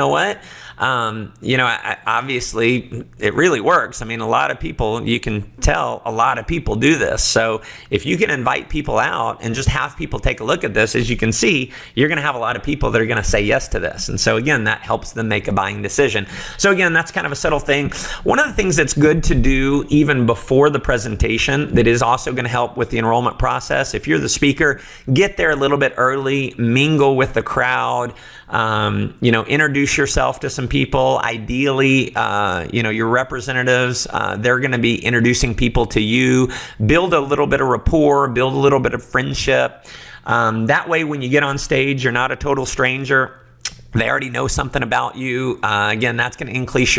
obviously it really works. A lot of people, you can tell a lot of people do this. So if you can invite people out and just have people take a look at this, as you can see, you're going to have a lot of people that are going to say yes to this. And so again, that helps them make a buying decision. So again, that's kind of a subtle thing. One of the things that's good to do even before the presentation that is also going to help with the enrollment process, if you're the speaker, get there a little bit early, mingle with the crowd, introduce yourself to some people. Ideally, your representatives, they're going to be introducing people to you. Build a little bit of rapport, build a little bit of friendship. That way, when you get on stage, you're not a total stranger. They already know something about you. Again, that's going to increase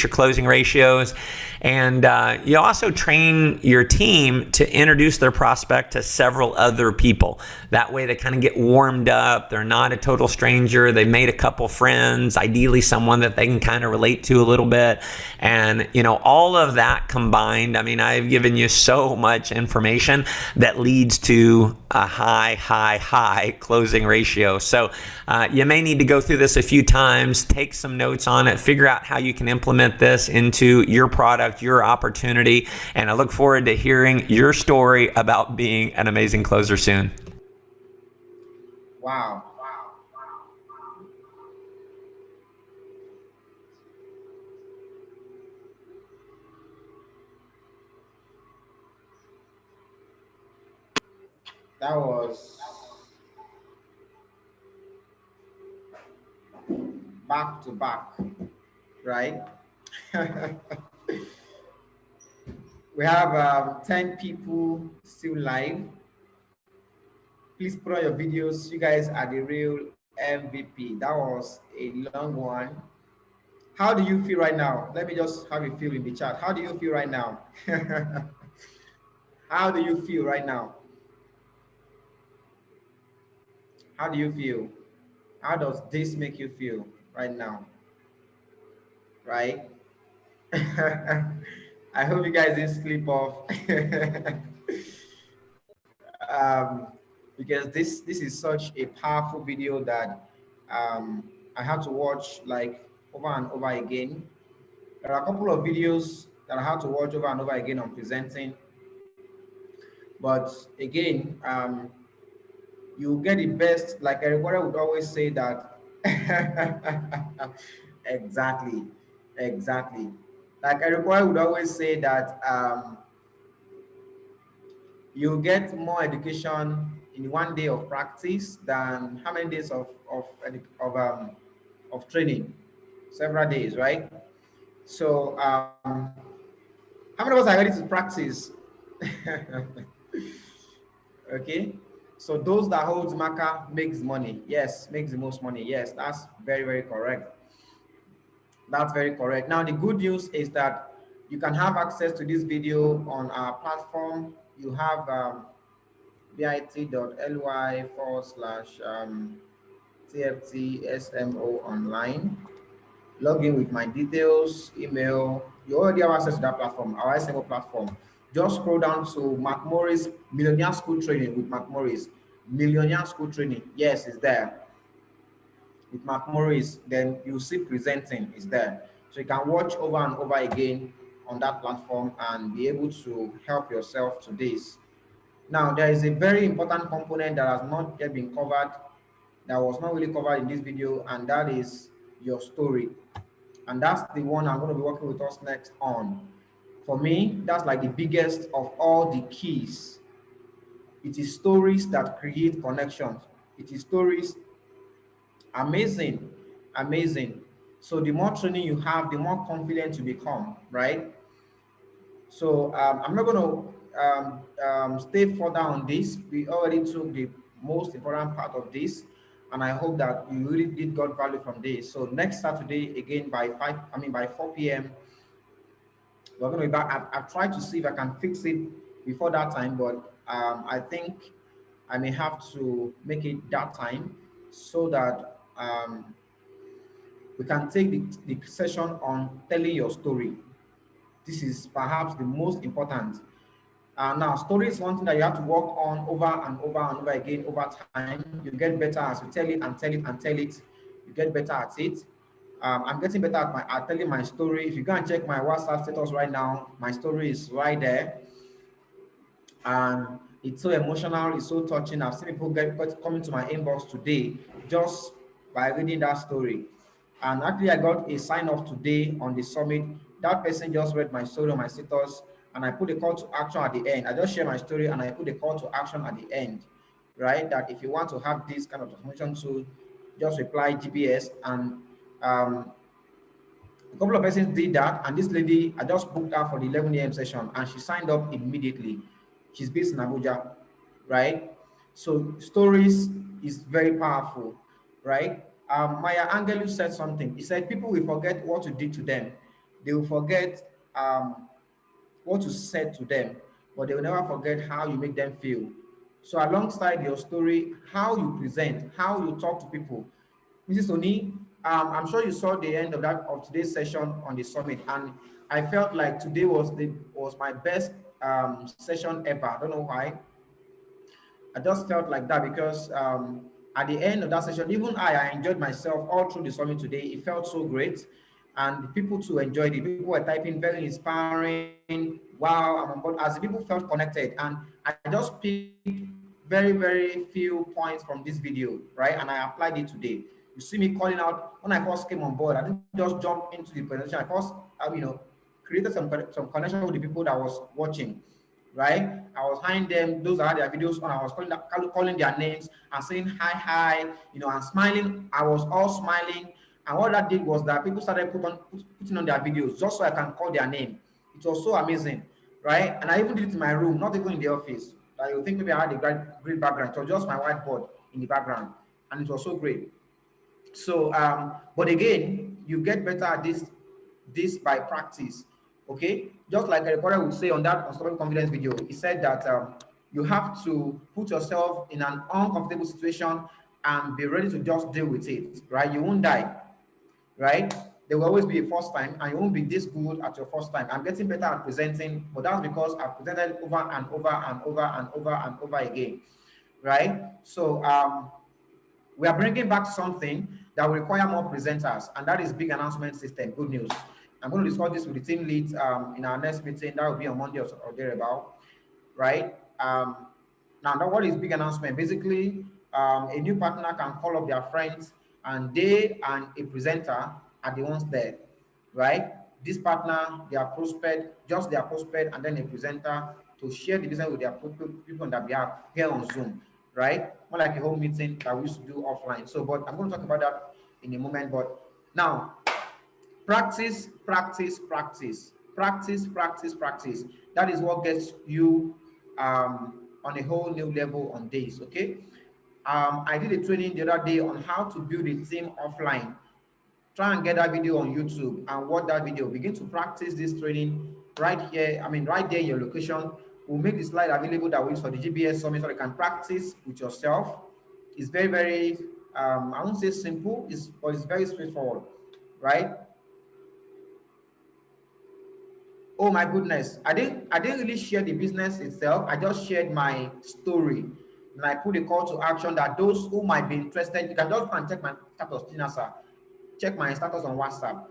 your closing ratios. And you also train your team to introduce their prospect to several other people. That way they kind of get warmed up. They're not a total stranger. They made a couple friends, ideally someone that they can kind of relate to a little bit. And, all of that combined, I've given you so much information that leads to a high closing ratio. So you may need to go through this a few times, take some notes on it, figure out how you can implement this into your product, your opportunity. And I look forward to hearing your story about being an amazing closer soon. Wow. That was back to back, right? We have 10 people still live. Please put on your videos. You guys are the real MVP. That was a long one. How do you feel right now? Let me just have a feel in the chat. How do you feel right now? How do you feel right now? How do you feel? How does this make you feel right now? Right? I hope you guys didn't sleep off. um, because this is such a powerful video that I had to watch like over and over again. There are a couple of videos that I had to watch over and over again on presenting, but again, you get the best. Like Eric Warren would always say that. Exactly, exactly. Like Eric Warren would always say that you get more education in one day of practice than how many days of training? Several days, right? So how many of us are ready to practice? Okay. So those that holds marker makes money. Yes, makes the most money. Yes, that's very, very correct. That's very correct. Now, the good news is that you can have access to this video on our platform. You have bit.ly/TFTSMO online. Log in with my details, email. You already have access to that platform, our SMO platform. Just scroll down to Mark Morris Millionaire School Training with Mark Morris. Millionaire School Training. Yes, it's there. With Mark Morris, then you see presenting is there. So you can watch over and over again on that platform and be able to help yourself to this. Now, there is a very important component that has not yet been covered, that was not really covered in this video, and that is your story. And that's the one I'm going to be working with us next on. For me, that's like the biggest of all the keys. It is stories that create connections. It is stories. Amazing, amazing. So the more training you have, the more confident you become, right? So I'm not going to stay further on this. We already took the most important part of this, and I hope that you really did got value from this. So next Saturday, again by by 4 p.m., we're going to be back. I've tried to see if I can fix it before that time, but I think I may have to make it that time so that we can take the session on telling your story. This is perhaps the most important. Now, story is one thing that you have to work on over and over and over again over time. You get better as you tell it and tell it and tell it. You get better at it. I'm getting better at telling my story. If you go and check my WhatsApp status right now, my story is right there. And it's so emotional, it's so touching. I've seen people coming to my inbox today just by reading that story. And actually, I got a sign off today on the summit. That person just read my story on my status, and I put a call to action at the end. I just share my story and I put a call to action at the end, right? That if you want to have this kind of transformation tool, just reply GPS. And a couple of persons did that, and this lady, I just booked her for the 11 a.m. session, and she signed up immediately. She's based in Abuja, right? So stories is very powerful, right? Maya Angelou said something. He said people will forget what you did to them. They will forget what you said to them, but they will never forget how you make them feel. So alongside your story, how you present, how you talk to people. Mrs. Oni, I'm sure you saw the end of today's session on the summit, and I felt like today was my best session ever. I don't know why. I just felt like that because At the end of that session, even I enjoyed myself all through the summit today. It felt so great. And the people too enjoyed it. People were typing very inspiring. Wow, I'm on board. As the people felt connected. And I just picked very few points from this video, right? And I applied it today. You see me calling out when I first came on board. I didn't just jump into the presentation. I first, created some connection with the people that was watching, right? I was hiring them, those that had their videos on, I was calling their names and saying hi, and smiling. I was all smiling. And what that did was that people started putting on their videos just so I can call their name. It was so amazing, right? And I even did it in my room, not even in the office. You think maybe I had a great background. It was just my whiteboard in the background, and it was so great. So, but again, you get better at this by practice. Okay, just like a reporter would say on that unstoppable confidence video, he said that you have to put yourself in an uncomfortable situation and be ready to just deal with it. Right, you won't die. Right, there will always be a first time, and you won't be this good at your first time. I'm getting better at presenting, but that's because I've presented over and over and over and over and over again. Right, so we are bringing back something that will require more presenters, and that is big announcement system. Good news. I'm going to discuss this with the team leads in our next meeting. That will be on Monday or thereabout, right? Now, what is big announcement? Basically, a new partner can call up their friends, and they and a presenter are the ones there, right? This partner, their prospect, just their prospect, and then a presenter to share the business with their people on their behalf here on Zoom, right? More like a whole meeting that we used to do offline. So, but I'm going to talk about that in a moment. But now, practice. That is what gets you on a whole new level on days. Okay. I did a training the other day on how to build a team offline. Try and get that video on YouTube and watch that video. Begin to practice this training right here. Right there in your location. We'll make the slide available that we use for the GBS Summit so you can practice with yourself. It's very, I won't say simple, but it's very straightforward, right? Oh my goodness, I didn't really share the business itself. I just shared my story, and I put a call to action that those who might be interested, you can just go and check my status, check my status on WhatsApp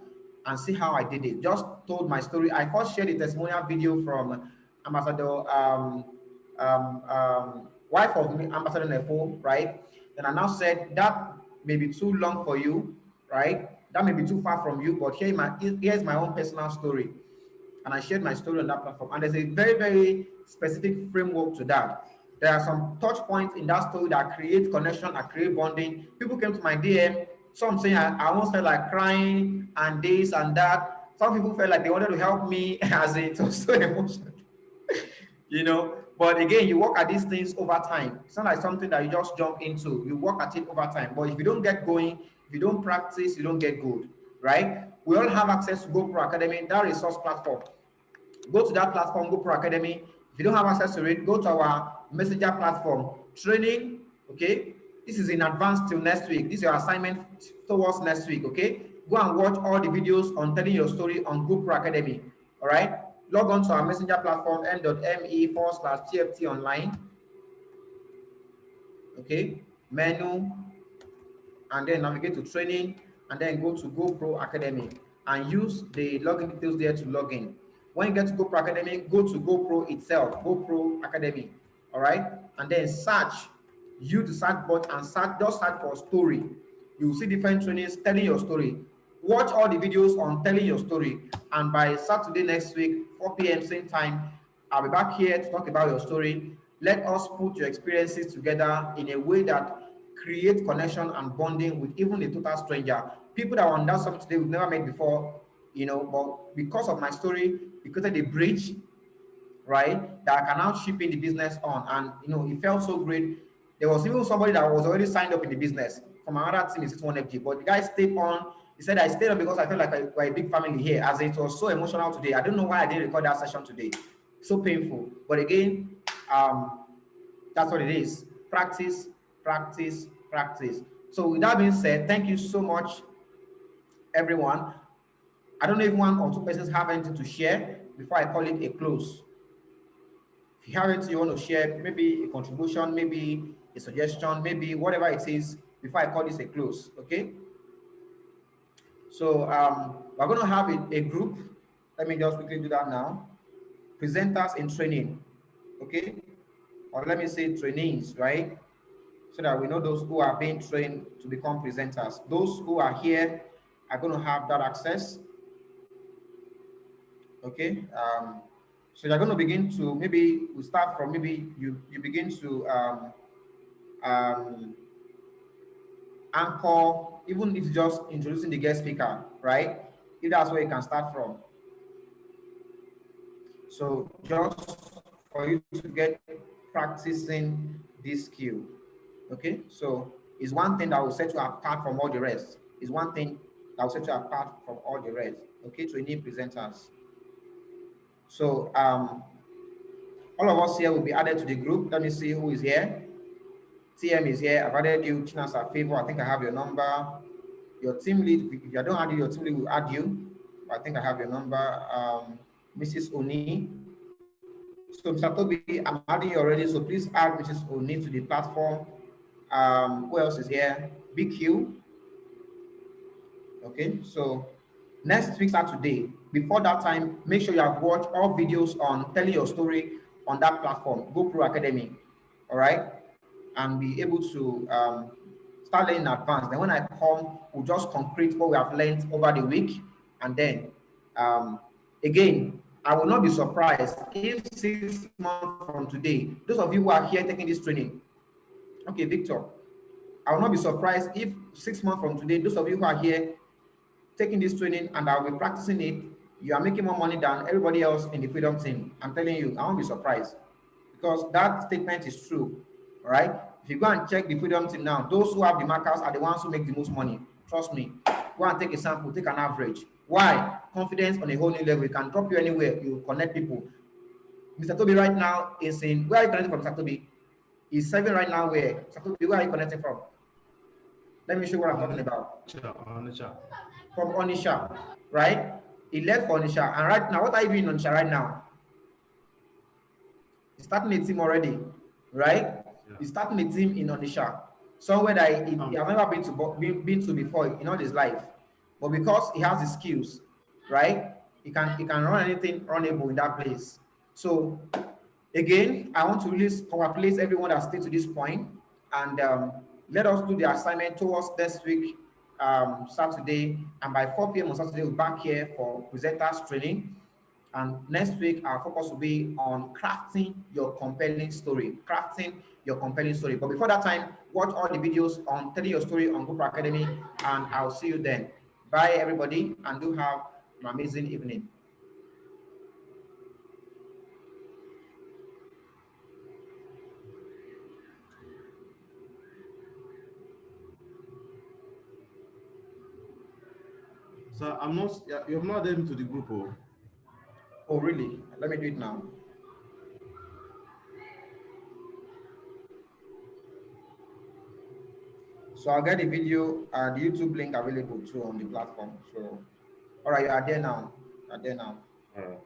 and see how I did it. Just told my story. I first shared a testimonial video from Ambassador, wife of Ambassador Nefo, right? Then I now said that may be too long for you, right? That may be too far from you, but here's my own personal story. And I shared my story on that platform. And there's a very specific framework to that. There are some touch points in that story that create connection, that create bonding. People came to my DM. Some saying I almost felt like crying and this and that. Some people felt like they wanted to help me as it was so emotional. But again, you work at these things over time. It's not like something that you just jump into. You work at it over time. But if you don't get going, if you don't practice, you don't get good, right? We all have access to GoPro Academy, that resource platform. Go to that platform, GoPro Academy. If you don't have access to it, go to our messenger platform. Training, okay? This is in advance till next week. This is your assignment towards next week, okay? Go and watch all the videos on telling your story on GoPro Academy, all right? Log on to our messenger platform, m.me/TFT online, okay? Menu, and then navigate to training, and then go to GoPro Academy and use the login details there to log in. When you get to GoPro Academy, go to GoPro itself, GoPro Academy, all right? And then search, use the search button and just search for story. You'll see different trainings telling your story. Watch all the videos on telling your story. And by Saturday next week, 4 p.m. same time, I'll be back here to talk about your story. Let us put your experiences together in a way that create connection and bonding with even a total stranger. People that are on that summit today we've never met before, but because of my story, we created a bridge, right, that I can now ship in the business on. And, it felt so great. There was even somebody that was already signed up in the business from another team in 61FG, but the guy stayed on. He said, I stayed on because I felt like we're a big family here, as it was so emotional today. I don't know why I didn't record that session today. So painful. But again, that's what it is. Practice. So with that being said, thank you so much, everyone. I don't know if one or two persons have anything to share before I call it a close. If you have anything you want to share, maybe a contribution, maybe a suggestion, maybe whatever it is, before I call this a close. Okay. So we're going to have a group. Let me just quickly do that now. Presenters in training. Okay. Or let me say trainees, right? So that we know those who are being trained to become presenters. Those who are here are going to have that access. Okay. So you're going to begin to, maybe we start from, maybe you begin to um, anchor, even if it's just introducing the guest speaker, right? If that's where you can start from. So just for you to get practicing this skill. Okay, so it's one thing that will set you apart from all the rest. It's one thing that will set you apart from all the rest. Okay, trainee presenters. So all of us here will be added to the group. Let me see who is here. TM is here. I've added you. Chinas a favor. I think I have your number. Your team lead. If you don't add you, your team lead will add you. I think I have your number. Mrs. Oni. So Mr. Toby, I'm adding you already. So please add Mrs. Oni to the platform. Who else is here? BQ. Okay, so next week Saturday, before that time, make sure you have watched all videos on telling your story on that platform, GoPro Academy. All right, and be able to start learning in advance. Then when I come, we'll just concrete what we have learned over the week, and then again, I will not be surprised if 6 months from today, those of you who are here taking this training, okay, Victor, I will not be surprised if 6 months from today, those of you who are here taking this training and I'll be practicing it, you are making more money than everybody else in the freedom team. I'm telling you, I won't be surprised, because that statement is true. All right. If you go and check the freedom team now, those who have the markers are the ones who make the most money. Trust me. Go and take a sample, take an average. Why? Confidence on a whole new level. It can drop you anywhere. You connect people. Mr. Toby right now is in, where are you connecting from, Mr. Toby? He's serving right now where? Mr. Toby, where are you connecting from? Let me show you what I'm talking about. From Onisha, right? He left for Onisha, and right now, what are you doing in Onisha right now? He's starting a team already, right? Yeah. He's starting a team in Onisha, somewhere that he has never been to before in all his life. But because he has the skills, right? He can run anything runnable in that place. So again, I want to really congratulate everyone that stayed to this point, and let us do the assignment towards next week, Saturday, and by 4 p.m. on Saturday, we're back here for presenters training. And next week, our focus will be on crafting your compelling story. Crafting your compelling story. But before that time, watch all the videos on telling your story on GoPro Academy, and I'll see you then. Bye, everybody, and do have an amazing evening. So I'm not, you're not added to the group. Oh, really? Let me do it now. So I'll get the video and the YouTube link available too on the platform. So, all right, you are there now. You are there now. All right.